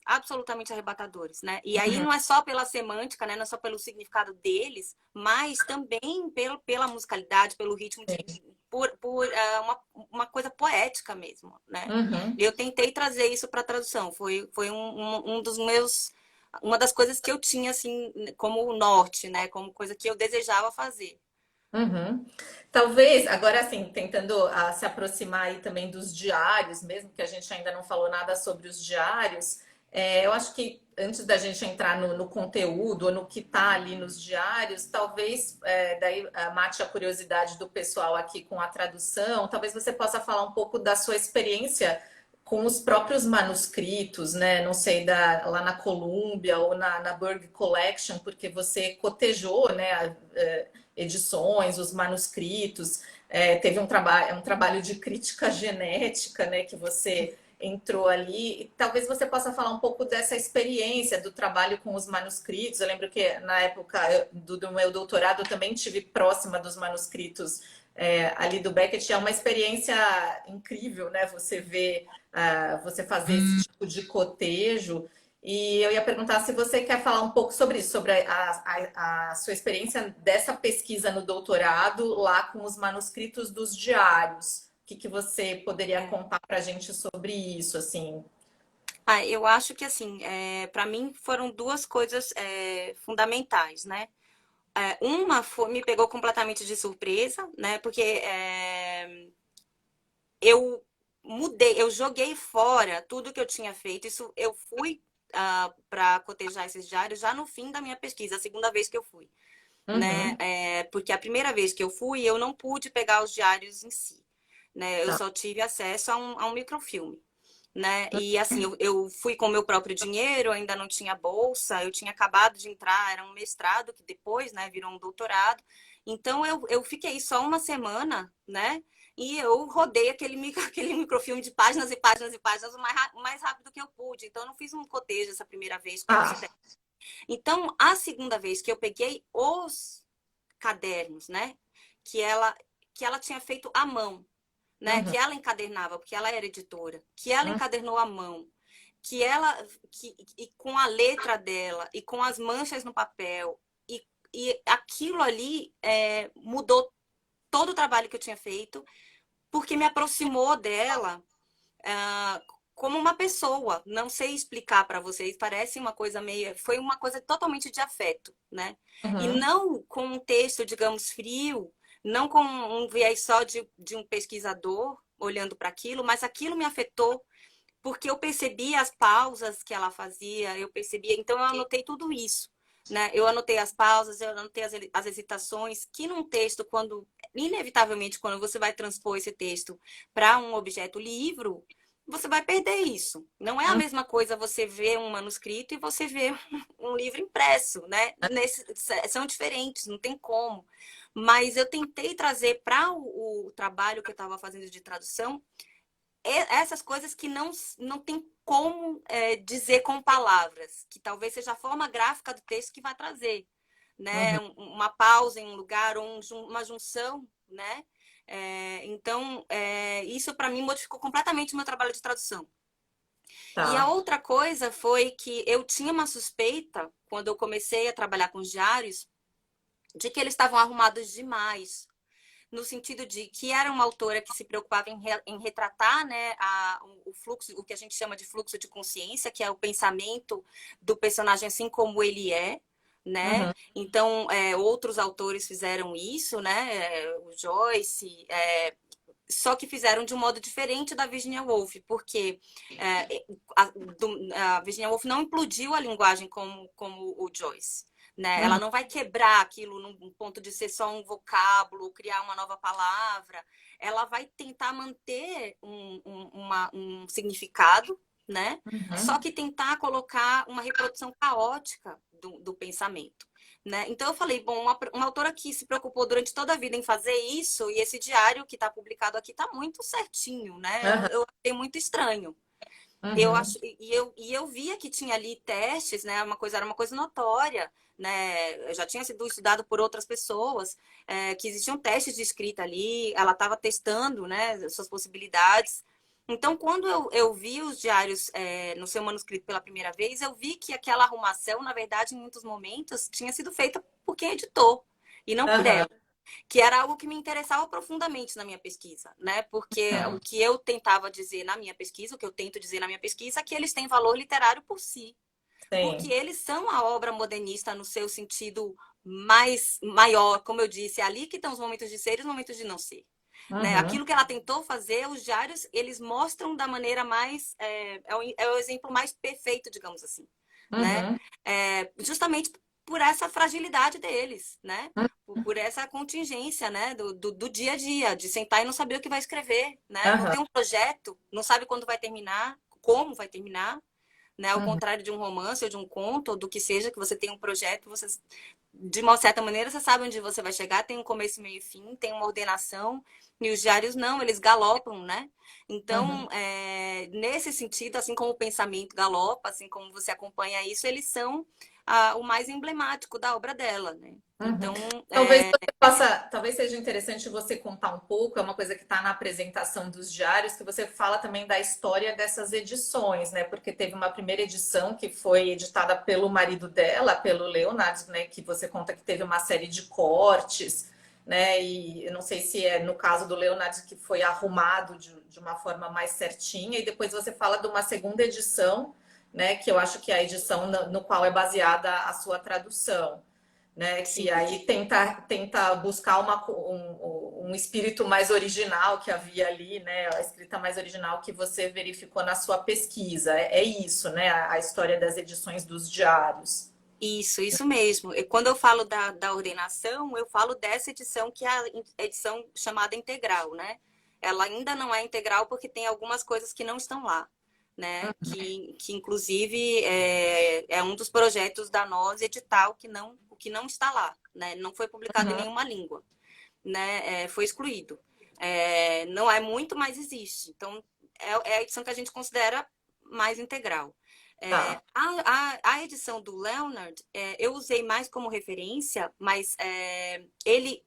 né? E aí uhum, não é só pela semântica, né? Não é só pelo significado deles, mas também pela musicalidade, pelo ritmo, por uma coisa poética mesmo, né? uhum. Eu tentei trazer isso para a tradução, foi um dos meus uma das coisas que eu tinha, assim, como norte, né? Como coisa que eu desejava fazer. Uhum. Talvez, agora assim, tentando se aproximar aí também dos diários, mesmo que a gente ainda não falou nada sobre os diários, eu acho que antes da gente entrar no conteúdo ou no que está ali nos diários, talvez daí mate a curiosidade do pessoal aqui com a tradução, talvez você possa falar um pouco da sua experiência com os próprios manuscritos, né? Não sei, lá na Columbia ou na Burg Collection, porque você cotejou, né? Edições, os manuscritos, teve um trabalho de crítica genética, né, que você entrou ali. E talvez você possa falar um pouco dessa experiência do trabalho com os manuscritos. Eu lembro que na época do meu doutorado eu também tive próxima dos manuscritos ali do Beckett. É uma experiência incrível, né? Você ver, você fazer esse tipo de cotejo. E eu ia perguntar se você quer falar um pouco sobre isso, sobre a sua experiência dessa pesquisa no doutorado lá com os manuscritos dos diários. O que você poderia contar para a gente sobre isso, assim? Eu acho que, assim, para mim foram duas coisas fundamentais, né? Uma me pegou completamente de surpresa, né? Porque eu mudei, eu joguei fora tudo que eu tinha feito. Isso eu fui para cotejar esses diários já no fim da minha pesquisa, a segunda vez que eu fui, né? Uhum, Porque a primeira vez que eu fui, eu não pude pegar os diários em si, né? Eu tá. só tive acesso a um microfilme. Né? E assim, eu fui com o meu próprio dinheiro, ainda não tinha bolsa, eu tinha acabado de entrar, era um mestrado que depois, né, virou um doutorado. Então eu fiquei só uma semana, né? E eu rodei aquele microfilme de páginas e páginas e páginas o mais rápido que eu pude. Então eu não fiz um cotejo essa primeira vez como se Ah, deve. Então, a segunda vez que eu peguei os cadernos, né? Que ela, que ela tinha feito à mão, né? uhum, Que ela encadernava, porque ela era editora, que ela uhum, encadernou à mão, que ela e com a letra dela e com as manchas no papel e aquilo ali mudou todo o trabalho que eu tinha feito, porque me aproximou dela ah, como uma pessoa. Não sei explicar para vocês, parece uma coisa meio, foi uma coisa totalmente de afeto, né? E uhum, não com um texto, digamos, frio, não com um viés só de um pesquisador olhando para aquilo, mas aquilo me afetou porque eu percebi as pausas que ela fazia, eu percebia, então eu anotei tudo isso, né? Eu anotei as pausas, eu anotei as hesitações, que num texto, quando, inevitavelmente, quando você vai transpor esse texto para um objeto livro, você vai perder isso. Não é a uhum. mesma coisa você ver um manuscrito e você ver um livro impresso, né? São diferentes, não tem como. Mas eu tentei trazer para o trabalho que eu estava fazendo de tradução essas coisas que não tem como dizer com palavras, que talvez seja a forma gráfica do texto que vai trazer, né? Uhum. Uma pausa em um lugar ou uma junção, né? Então, isso para mim modificou completamente o meu trabalho de tradução. E a Tá. outra coisa foi que eu tinha uma suspeita, quando eu comecei a trabalhar com os diários, de que eles estavam arrumados demais, no sentido de que era uma autora que se preocupava em retratar, né, o fluxo, o que a gente chama de fluxo de consciência, que é o pensamento do personagem assim como ele é, né? Uhum. Então, outros autores fizeram isso, né? O Joyce, só que fizeram de um modo diferente da Virginia Woolf, porque a Virginia Woolf não implodiu a linguagem como o Joyce. Né? Ela Uhum. não vai quebrar aquilo num ponto de ser só um vocábulo, criar uma nova palavra. Ela vai tentar manter um significado, né? Só Uhum. que tentar colocar uma reprodução caótica do pensamento. Né? Então eu falei, bom, uma autora que se preocupou durante toda a vida em fazer isso, e esse diário que está publicado aqui está muito certinho, né? Uhum. Eu achei muito estranho. Eu Uhum. acho, e eu via que tinha ali testes, né? Era uma coisa notória, né? Já tinha sido estudado por outras pessoas, que existiam testes de escrita ali, ela estava testando, né, suas possibilidades. Então, quando eu vi os diários no seu manuscrito pela primeira vez, eu vi que aquela arrumação, na verdade, em muitos momentos, tinha sido feita por quem editou, e não por Uhum. ela, que era algo que me interessava profundamente na minha pesquisa, né? Porque o que eu tentava dizer na minha pesquisa, o que eu tento dizer na minha pesquisa, é que eles têm valor literário por si, porque Sim. eles são a obra modernista no seu sentido mais maior, como eu disse, é ali que estão os momentos de ser e os momentos de não ser. Né? Uhum. Aquilo que ela tentou fazer, os diários, eles mostram da maneira mais, é o exemplo mais perfeito, digamos assim, né? Uhum. Justamente por essa fragilidade deles, né? Por essa contingência, né? Do dia a dia, de sentar e não saber o que vai escrever, né? Não Uhum. tem um projeto, não sabe quando vai terminar, como vai terminar, né? Ao Uhum. contrário de um romance ou de um conto, ou do que seja, que você tem um projeto, você, de uma certa maneira, você sabe onde você vai chegar, tem um começo, meio e fim, tem uma ordenação, e os diários não, eles galopam, né? Uhum. Então, nesse sentido, assim como o pensamento galopa, assim como você acompanha isso, eles são o mais emblemático da obra dela, né? Uhum. Então, Talvez você possa, talvez seja interessante você contar um pouco, é uma coisa que está na apresentação dos diários, que você fala também da história dessas edições, né? Porque teve uma primeira edição que foi editada pelo marido dela, pelo Leonardo, né? Que você conta que teve uma série de cortes, né? E eu não sei se é no caso do Leonardo que foi arrumado de uma forma mais certinha, e depois você fala de uma segunda edição, né? Que eu acho que é a edição no qual é baseada a sua tradução, né? Que sim. aí tenta buscar um espírito mais original que havia ali, né? A escrita mais original que você verificou na sua pesquisa. É isso, né? A história das edições dos diários. Isso mesmo. E quando eu falo da ordenação, eu falo dessa edição que é a edição chamada integral, né? Ela ainda não é integral porque tem algumas coisas que não estão lá, né? Que inclusive é um dos projetos da nós edital o que não está lá, né? Não foi publicado em Uhum, nenhuma língua, né? Foi excluído. Não é muito, mas existe. Então, é a edição que a gente considera mais integral. tá. A edição do Leonard, eu usei mais como referência, mas ele,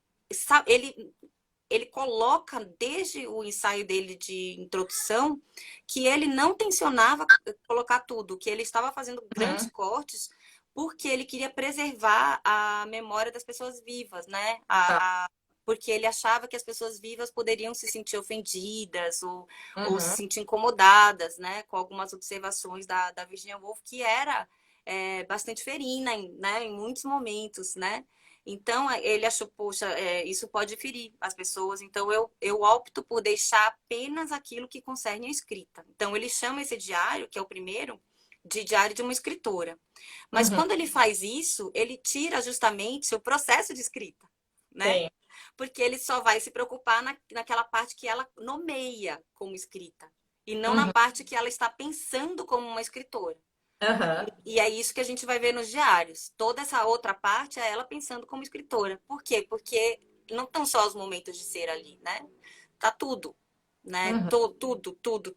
ele coloca desde o ensaio dele de introdução que ele não tensionava colocar tudo, que ele estava fazendo grandes Uhum, cortes porque ele queria preservar a memória das pessoas vivas, né? tá. Porque ele achava que as pessoas vivas poderiam se sentir ofendidas ou se Uhum, sentir incomodadas, né, com algumas observações da Virginia Woolf, que era bastante ferina, né, em muitos momentos, né? Então, ele achou, poxa, isso pode ferir as pessoas, então eu opto por deixar apenas aquilo que concerne a escrita. Então, ele chama esse diário, que é o primeiro, de diário de uma escritora. Mas uhum, quando ele faz isso, ele tira justamente o processo de escrita, né? sim. Porque ele só vai se preocupar naquela parte que ela nomeia como escrita, e não na Uhum, parte que ela está pensando como uma escritora. uhum, E é isso que a gente vai ver nos diários. Toda essa outra parte é ela pensando como escritora. Por quê? Porque não estão só os momentos de ser ali, né? Tá tudo, né? uhum,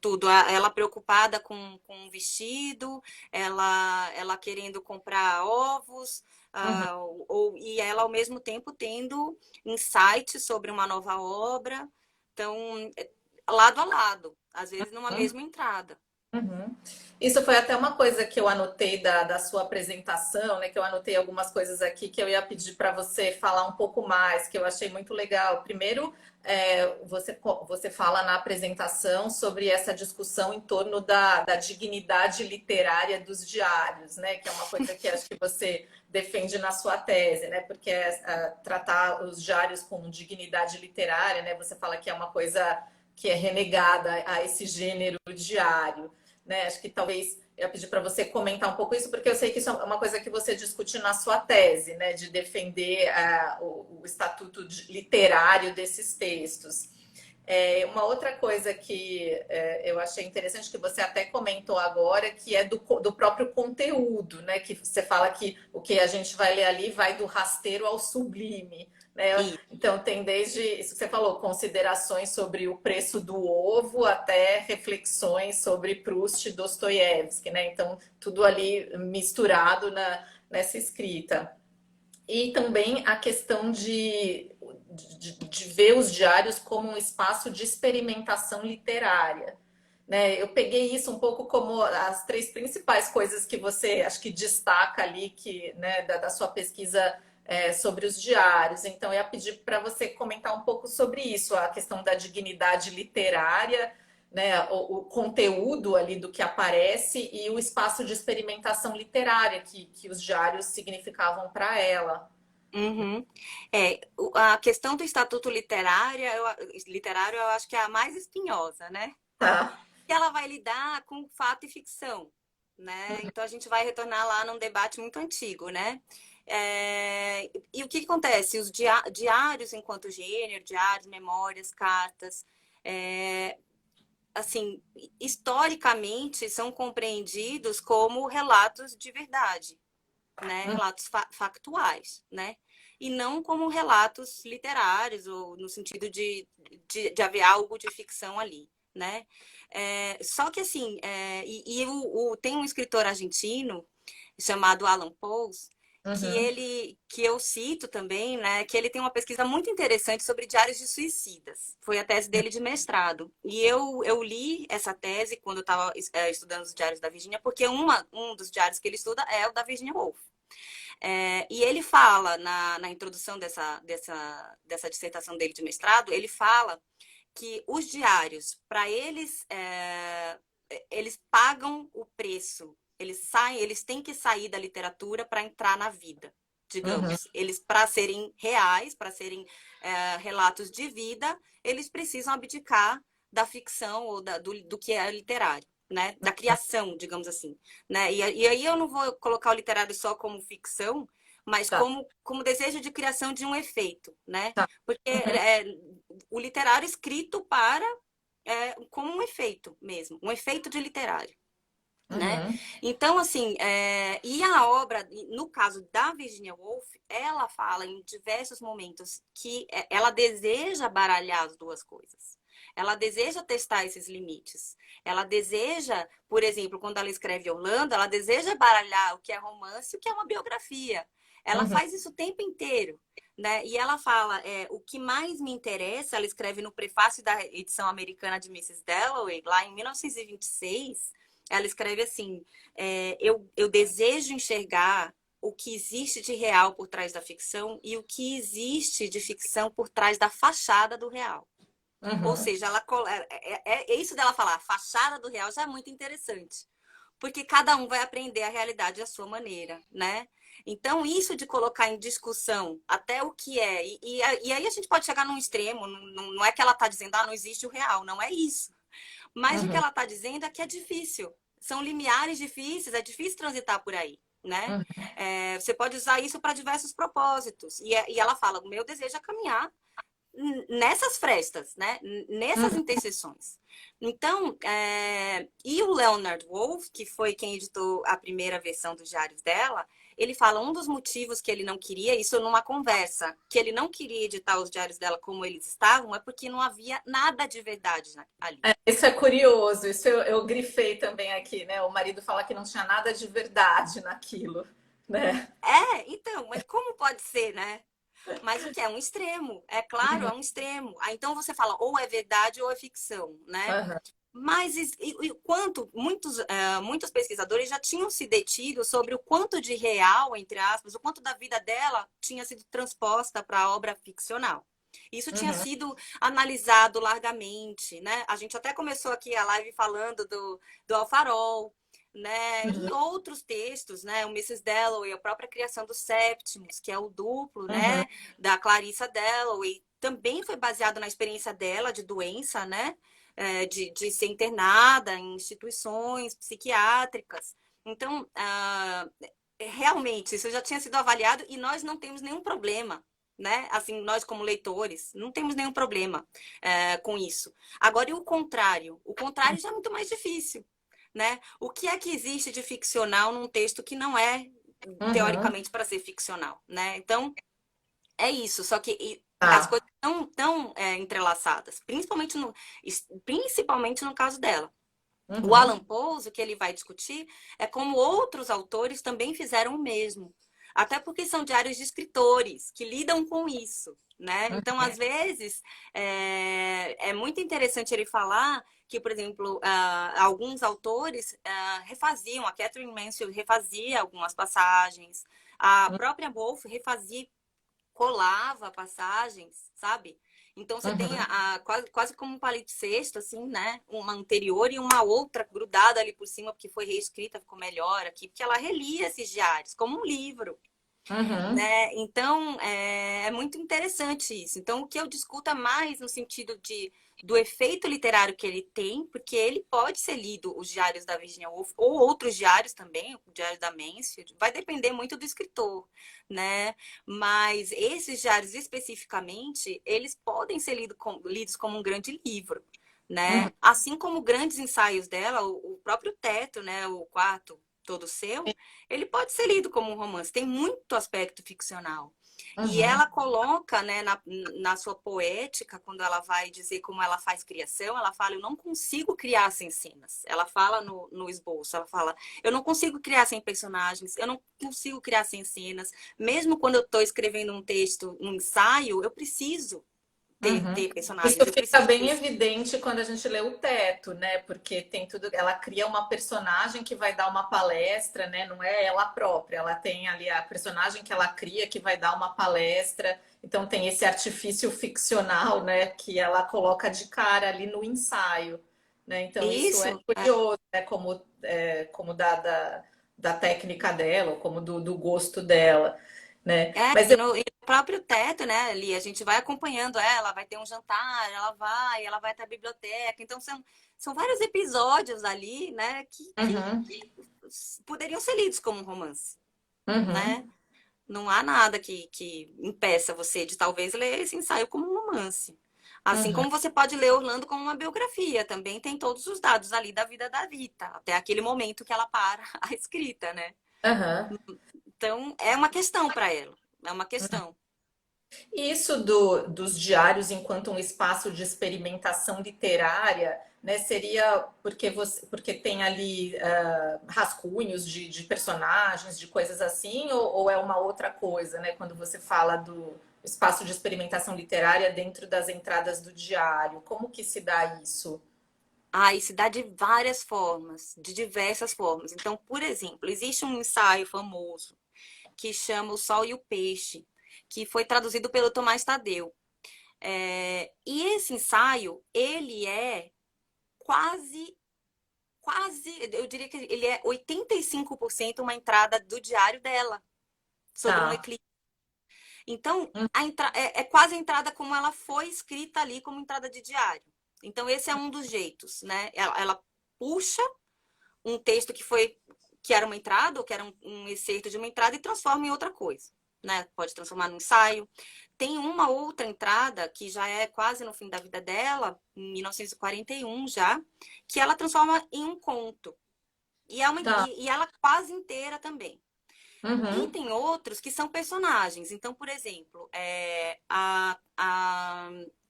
Tudo. Ela preocupada com o vestido, ela querendo comprar ovos, uhum, e ela ao mesmo tempo tendo insights sobre uma nova obra. Então, lado a lado, às vezes numa uhum. mesma entrada. Uhum. Isso foi até uma coisa que eu anotei da sua apresentação, né? Que eu anotei algumas coisas aqui que eu ia pedir para você falar um pouco mais, que eu achei muito legal. Primeiro, você fala na apresentação sobre essa discussão em torno da dignidade literária dos diários, né? Que é uma coisa que acho que você defende na sua tese, né? Porque tratar os diários com dignidade literária, né? Você fala que é uma coisa que é renegada a esse gênero diário, né? Acho que talvez eu ia pedir para você comentar um pouco isso, porque eu sei que isso é uma coisa que você discute na sua tese, né? De defender o estatuto literário desses textos. Uma outra coisa que eu achei interessante, que você até comentou agora, que é do próprio conteúdo, né? Que você fala que o que a gente vai ler ali vai do rasteiro ao sublime, né? E Então tem desde isso que você falou, considerações sobre o preço do ovo até reflexões sobre Proust e Dostoiévski, né? Então tudo ali misturado nessa escrita. E também a questão de ver os diários como um espaço de experimentação literária. Né? Eu peguei isso um pouco como as três principais coisas que você acho que destaca ali que, né, da sua pesquisa sobre os diários. Então, eu ia pedir para você comentar um pouco sobre isso, a questão da dignidade literária, né, o conteúdo ali do que aparece e o espaço de experimentação literária que os diários significavam para ela. Uhum. A questão do estatuto literário, eu acho que é a mais espinhosa, né? Tá. Que ela vai lidar com fato e ficção, né? Então a gente vai retornar lá num debate muito antigo, né? E o que acontece? Os diários enquanto gênero, diários, memórias, cartas, assim, historicamente são compreendidos como relatos de verdade, né? Relatos factuais, né? E não como relatos literários, ou no sentido de haver algo de ficção ali, né? Só que assim, tem um escritor argentino chamado Alan Pauls, Uhum. que eu cito também, né, que ele tem uma pesquisa muito interessante sobre diários de suicidas. Foi a tese dele de mestrado. E eu li essa tese quando eu estava estudando os diários da Virginia, porque um dos diários que ele estuda é o da Virginia Woolf. E ele fala, na introdução dessa dissertação dele de mestrado, ele fala que os diários, para eles pagam o preço. Eles têm que sair da literatura para entrar na vida, Uhum. digamos. Eles, para serem reais, para serem relatos de vida, eles precisam abdicar da ficção ou do que é literário, né? Da criação, digamos assim, né? E aí eu não vou colocar o literário só como ficção, mas Tá. como desejo de criação de um efeito, né? Tá. Porque Uhum. o literário escrito como um efeito mesmo, um efeito de literário, né? Uhum. Então, assim, e a obra, no caso da Virginia Woolf, ela fala em diversos momentos que ela deseja baralhar as duas coisas. Ela deseja testar esses limites. Ela deseja, por exemplo, quando ela escreve Orlando, ela deseja baralhar o que é romance e o que é uma biografia. Ela Uhum. faz isso o tempo inteiro. Né? E ela fala, o que mais me interessa, ela escreve no prefácio da edição americana de Mrs. Dalloway, lá em 1926, ela escreve assim, eu desejo enxergar o que existe de real por trás da ficção e o que existe de ficção por trás da fachada do real. Ou Uhum. seja, é isso dela falar, a fachada do real já é muito interessante. Porque cada um vai aprender a realidade à sua maneira, né? Então, isso de colocar em discussão até o que é, e aí a gente pode chegar num extremo, não é que ela está dizendo, não existe o real, não é isso. Mas o que Uhum. ela está dizendo é que é difícil. São limiares difíceis, é difícil transitar por aí, né? Uhum. Você pode usar isso para diversos propósitos. E ela fala, o meu desejo é caminhar nessas frestas, né? Nessas Uhum. interseções. Então, e o Leonard Woolf, que foi quem editou a primeira versão dos diários dela, ele fala um dos motivos que ele não queria, isso numa conversa, que ele não queria editar os diários dela como eles estavam, é porque não havia nada de verdade ali. Isso é curioso, isso eu grifei também aqui, né? O marido fala que não tinha nada de verdade naquilo, né? Então, mas como pode ser, né? Mas o que é um extremo? É claro, é um extremo. Então você fala ou é verdade ou é ficção, né? Uhum. Mas quanto muitos pesquisadores já tinham se detido sobre o quanto de real, entre aspas, o quanto da vida dela tinha sido transposta para a obra ficcional. Isso tinha Uhum. sido analisado largamente, né? A gente até começou aqui a live falando do Alfarol, né? Uhum. E outros textos, né? O Mrs. Dalloway, a própria criação do Septimus, que é o duplo, Uhum. né? Da Clarissa Dalloway, também foi baseado na experiência dela de doença, né? De ser internada em instituições psiquiátricas. Então, realmente, isso já tinha sido avaliado e nós não temos nenhum problema, né? Assim, nós como leitores, não temos nenhum problema com isso. Agora, e o contrário? O contrário já é muito mais difícil, né? O que é que existe de ficcional num texto que não é Uhum. teoricamente para ser ficcional, né? Então, é isso, só que as Tá. coisas estão tão entrelaçadas, principalmente no caso dela. O Uhum. Alan Pauls, o que ele vai discutir é como outros autores também fizeram o mesmo. Até porque são diários de escritores que lidam com isso, né? Então, às vezes, é muito interessante ele falar que, por exemplo, alguns autores refaziam, a Catherine Mansfield refazia algumas passagens, a própria Woolf refazia, colava passagens, sabe? Então você tem quase como um palimpsesto, assim, né? Uma anterior e uma outra grudada ali por cima, porque foi reescrita, ficou melhor aqui, porque ela relia esses diários como um livro. Uhum. Né? Então, é muito interessante isso. Então, o que eu discuto é mais no sentido do efeito literário que ele tem, porque ele pode ser lido, os diários da Virginia Woolf, ou outros diários também, o diário da Mansfield, vai depender muito do escritor, né? Mas esses diários especificamente, eles podem ser lidos como um grande livro, Uhum. né? Assim como grandes ensaios dela, o próprio Teto, né? O quarto todo seu, ele pode ser lido como um romance, tem muito aspecto ficcional. E Uhum. ela coloca, né, na sua poética, quando ela vai dizer como ela faz criação, ela fala, eu não consigo criar sem cenas. Ela fala no esboço, ela fala, eu não consigo criar sem personagens, eu não consigo criar sem cenas. Mesmo quando eu estou escrevendo um texto, um ensaio, eu preciso Uhum. ter Isso personagens, eu fica preciso bem ter... evidente quando a gente lê o Teto, né? Porque tem tudo, ela cria uma personagem que vai dar uma palestra, né? Não é ela própria, ela tem ali a personagem que ela cria que vai dar uma palestra. Então tem esse artifício ficcional, né? Que ela coloca de cara ali no ensaio, né? Então isso é Isso, curioso, né? Como da técnica dela, ou como do gosto dela, né? Mas e no próprio Teto, né, ali, a gente vai acompanhando ela, vai ter um jantar, ela vai até a biblioteca. Então, são vários episódios ali, né, uhum, que poderiam ser lidos como um romance, uhum, né? Não há nada que impeça você de talvez ler esse ensaio como um romance. Assim uhum, como você pode ler Orlando como uma biografia, também tem todos os dados ali da vida da Rita, até aquele momento que ela para a escrita, né? uhum. Então, é uma questão para ela, é uma questão. E isso dos diários enquanto um espaço de experimentação literária, né, seria porque tem ali rascunhos de personagens, de coisas assim, ou é uma outra coisa, né, quando você fala do espaço de experimentação literária dentro das entradas do diário? Como que se dá isso? Ah, e se dá de várias formas, de diversas formas. Então, por exemplo, existe um ensaio famoso que chama O Sol e o Peixe, que foi traduzido pelo Tomás Tadeu. E esse ensaio, ele é quase, eu diria que ele é 85% uma entrada do diário dela, sobre um Tá. eclipse. Então, é quase a entrada como ela foi escrita ali, como entrada de diário. Então, esse é um dos jeitos, né? Ela puxa um texto que era uma entrada, ou que era um excerto de uma entrada, e transforma em outra coisa. Né? Pode transformar num ensaio. Tem uma outra entrada, que já é quase no fim da vida dela, em 1941 já, que ela transforma em um conto. Tá. E ela quase inteira também. E Uhum. tem outros que são personagens. Então, por exemplo,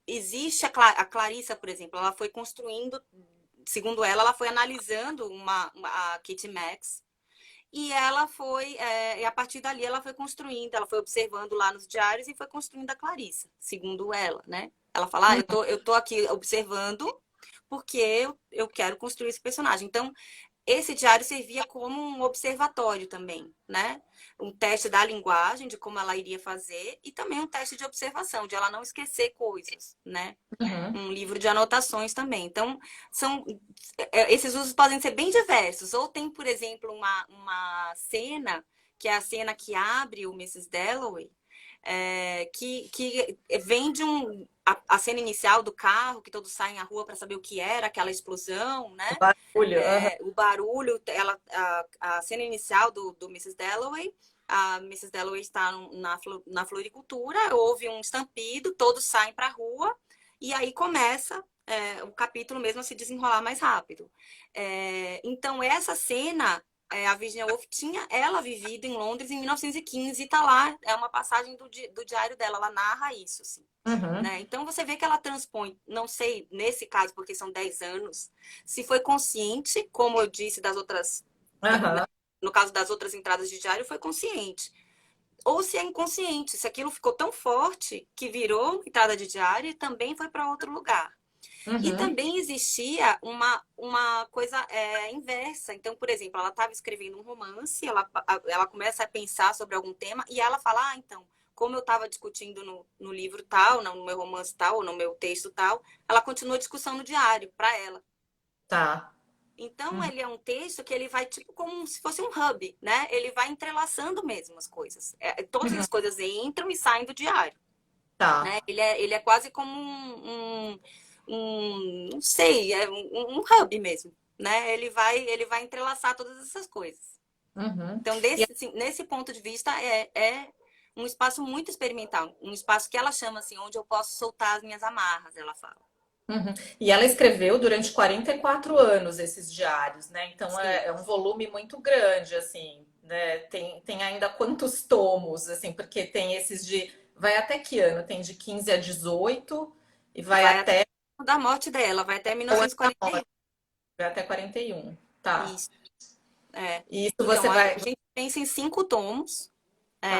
existe a Clarissa, por exemplo, ela foi construindo, segundo ela foi analisando a Kitty Max, e ela e a partir dali ela foi construindo, ela foi observando lá nos diários e foi construindo a Clarissa, segundo ela, né? Ela fala, eu tô aqui observando porque eu quero construir esse personagem. Então, esse diário servia como um observatório também, né? Um teste da linguagem, de como ela iria fazer, e também um teste de observação, de ela não esquecer coisas, né? Uhum. Um livro de anotações também. Então, esses usos podem ser bem diversos. Ou tem, por exemplo, uma cena, que é a cena que abre o Mrs. Dalloway, que vem de a cena inicial do carro, que todos saem à rua para saber o que era, aquela explosão, O né? barulho. Uhum. O barulho, a cena inicial do Mrs. Dalloway, a Mrs. Dalloway está na floricultura, houve um estampido, todos saem para a rua, e aí começa o capítulo mesmo a se desenrolar mais rápido. Então, essa cena, a Virginia Woolf tinha ela vivido em Londres em 1915, e está lá, é uma passagem do diário dela, ela narra isso, assim. Uhum. Né? Então você vê que ela transpõe, não sei nesse caso, porque são 10 anos, se foi consciente, como eu disse das outras, Uhum. no caso das outras entradas de diário, foi consciente. Ou se é inconsciente, se aquilo ficou tão forte que virou entrada de diário e também foi para outro lugar. E Uhum. também existia uma coisa inversa. Então, por exemplo, ela estava escrevendo um romance, ela começa a pensar sobre algum tema e ela fala, então, como eu estava discutindo no livro tal, no meu romance tal, ou no meu texto tal, ela continua a discussão no diário para ela. Tá. Então, Uhum. ele é um texto que ele vai, tipo, como se fosse um hub, né? Ele vai entrelaçando mesmo as coisas. Todas Uhum. as coisas entram e saem do diário, né? Tá. Ele é quase como não sei, é um hub mesmo, né? Ele vai entrelaçar todas essas coisas. Uhum. Então, E, assim, nesse ponto de vista, é um espaço muito experimental, um espaço que ela chama assim, onde eu posso soltar as minhas amarras, ela fala. uhum. E ela escreveu durante 44 anos esses diários, né? Então Sim. é um volume muito grande, assim, né? Tem ainda quantos tomos, assim, porque tem esses de. Vai até que ano? Tem de 15 a 18 e vai Vai até até o da morte dela, vai até o ano da 1941. morte, vai até 41. Tá. Isso. É. E isso você Então, a vai. gente pensa em 5 tomos, Tá.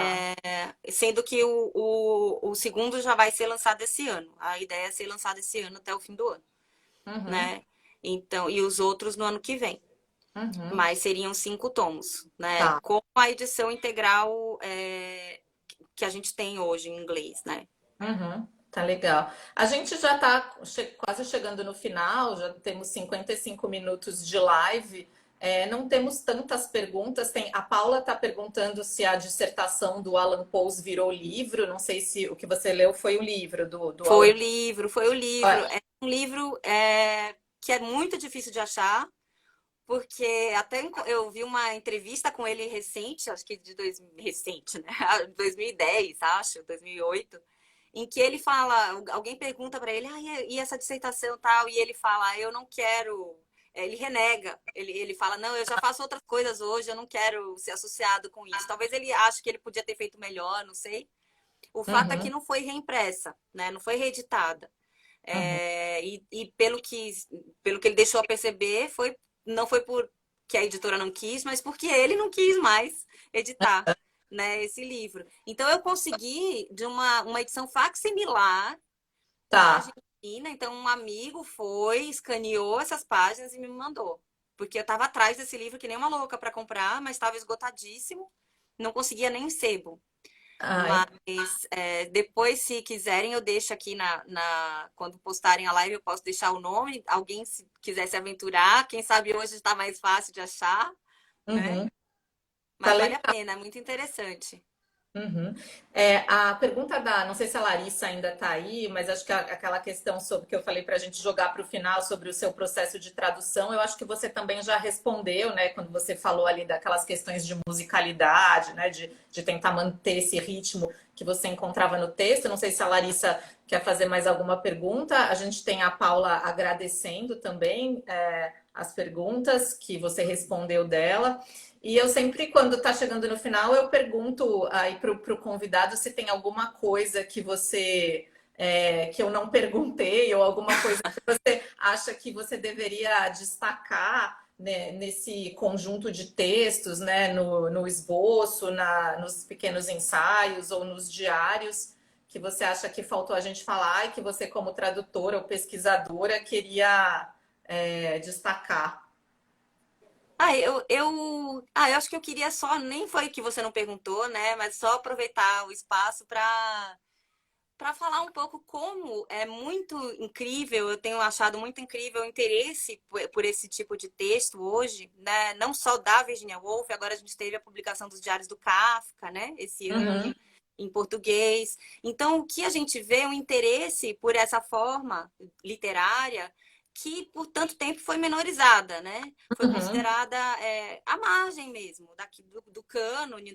sendo que o segundo já vai ser lançado esse ano. A ideia é ser lançado esse ano até o fim do ano, Uhum. né? Então, e os outros no ano que vem. Uhum. Mas seriam 5 tomos, né? Tá. Com a edição integral que a gente tem hoje em inglês, né? Uhum. Tá legal. A gente já está quase chegando no final, já temos 55 minutos de live. Não temos tantas perguntas. A Paula está perguntando se a dissertação do Alan Pauls virou livro. Não sei se o que você leu foi o livro do Foi Alan o livro, foi o livro. Pauls. É um livro que é muito difícil de achar, porque até eu vi uma entrevista com ele recente, acho que recente, né? 2010, acho, 2008, em que ele fala, alguém pergunta para ele, e essa dissertação tal, e ele fala, eu não quero, ele renega, ele fala, não, eu já faço outras coisas hoje, eu não quero ser associado com isso. Talvez ele ache que ele podia ter feito melhor, não sei. O fato é que Uhum, não foi reimpressa, né? Não foi reeditada. uhum, E pelo que ele deixou a perceber, não foi porque a editora não quis, mas porque ele não quis mais editar, né, esse livro. Então, eu consegui de uma edição facsimilar na tá. Argentina. Então, um amigo foi, escaneou essas páginas e me mandou. Porque eu estava atrás desse livro que nem uma louca para comprar, mas estava esgotadíssimo. Não conseguia nem sebo. Ai, Mas depois, se quiserem, eu deixo aqui quando postarem a live, eu posso deixar o nome. Alguém, se quiser se aventurar, quem sabe hoje está mais fácil de achar, né? uhum, tá Mas vale a legal. pena, é muito interessante. Uhum. A pergunta não sei se a Larissa ainda está aí, mas acho que aquela questão sobre que eu falei para a gente jogar para o final sobre o seu processo de tradução, eu acho que você também já respondeu, né? Quando você falou ali daquelas questões de musicalidade, né? De tentar manter esse ritmo que você encontrava no texto. Não sei se a Larissa quer fazer mais alguma pergunta. A gente tem a Paula agradecendo também, as perguntas que você respondeu dela. E eu sempre, quando está chegando no final, eu pergunto aí para o convidado se tem alguma coisa que que eu não perguntei, ou alguma coisa que você acha que você deveria destacar, né, nesse conjunto de textos, né, no esboço, nos pequenos ensaios ou nos diários, que você acha que faltou a gente falar e que você, como tradutora ou pesquisadora, queria destacar. Eu acho que eu queria só, nem foi que você não perguntou, né? Mas só aproveitar o espaço para falar um pouco como é muito incrível, eu tenho achado muito incrível o interesse por esse tipo de texto hoje, né? Não só da Virginia Woolf, agora a gente teve a publicação dos Diários do Kafka, né? Esse Uhum, ano, em português. Então, o que a gente vê é um interesse por essa forma literária que por tanto tempo foi menorizada, né? Foi uhum, considerada à margem mesmo do cânone,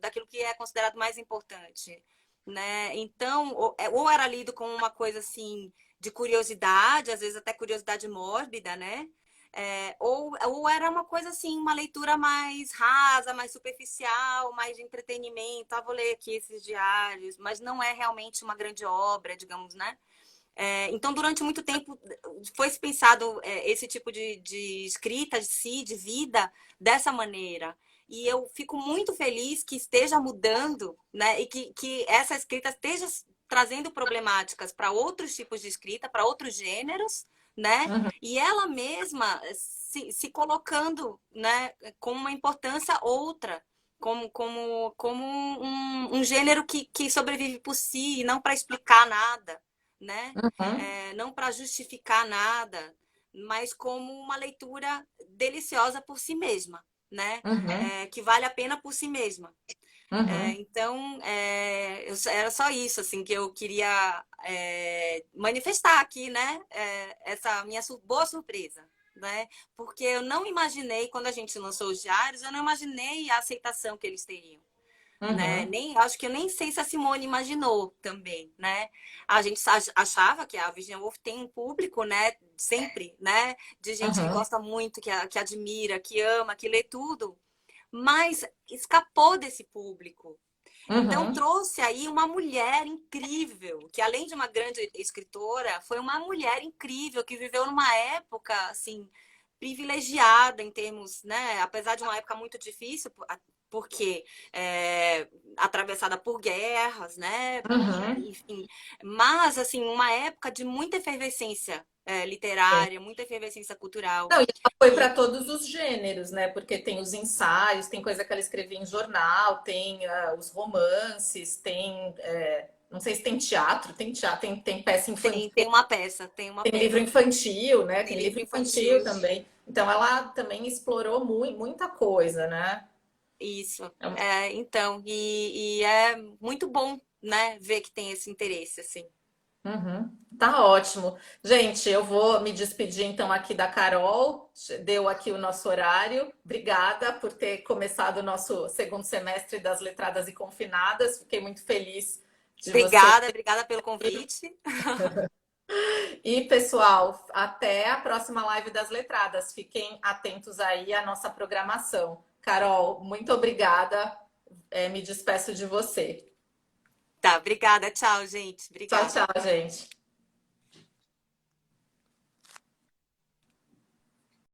daquilo que é considerado mais importante, né? Então, ou era lido como uma coisa assim de curiosidade, às vezes até curiosidade mórbida, né? Ou era uma coisa assim, uma leitura mais rasa, mais superficial, mais de entretenimento. Vou ler aqui esses diários, mas não é realmente uma grande obra, digamos, né? Então, durante muito tempo, foi pensado esse tipo de escrita de si, de vida, dessa maneira. E eu fico muito feliz que esteja mudando, né? E que essa escrita esteja trazendo problemáticas para outros tipos de escrita, para outros gêneros, né? uhum. E ela mesma se colocando, né, com uma importância outra, como um gênero que sobrevive por si, não para explicar nada, né? Uhum, Não para justificar nada, mas como uma leitura deliciosa por si mesma, né? uhum, Que vale a pena por si mesma. uhum. Então, era só isso assim que eu queria manifestar aqui, né? Essa minha boa surpresa, né? Porque eu não imaginei, quando a gente lançou os diários, eu não imaginei a aceitação que eles teriam. Né? Uhum, Acho que eu nem sei se a Simone imaginou também, né? A gente achava que a Virginia Woolf tem um público, né? Sempre, né? De gente que uhum, gosta muito, que admira, que ama, que lê tudo, mas escapou desse público. Então uhum, trouxe aí uma mulher incrível, que além de uma grande escritora, foi uma mulher incrível que viveu numa época assim privilegiada em termos, né? Apesar de uma época muito difícil, porque atravessada por guerras, né? uhum. Enfim, mas assim uma época de muita efervescência Sim. literária, muita efervescência cultural. Não, e ela foi para E todos os gêneros, né? Porque tem os ensaios, tem coisa que ela escrevia em jornal, tem os romances, tem. Não sei se tem teatro, tem peça infantil, tem uma peça, tem uma tem livro peça, infantil, né? tem Tem livro livro infantil infantil. também. Então ela também explorou muita coisa, né? Isso. É um- Então, e é muito bom, né, ver que tem esse interesse, assim. Uhum. Tá ótimo. Gente, eu vou me despedir então aqui da Carol. Deu aqui o nosso horário. Obrigada por ter começado o nosso segundo semestre das Letradas e Confinadas. Fiquei muito feliz de você. Obrigada pelo convite. E, pessoal, até a próxima live das Letradas. Fiquem atentos aí à nossa programação. Carol, muito obrigada. Me despeço de você. Tá, obrigada. Tchau, gente. Tchau, Obrigada. tchau, gente.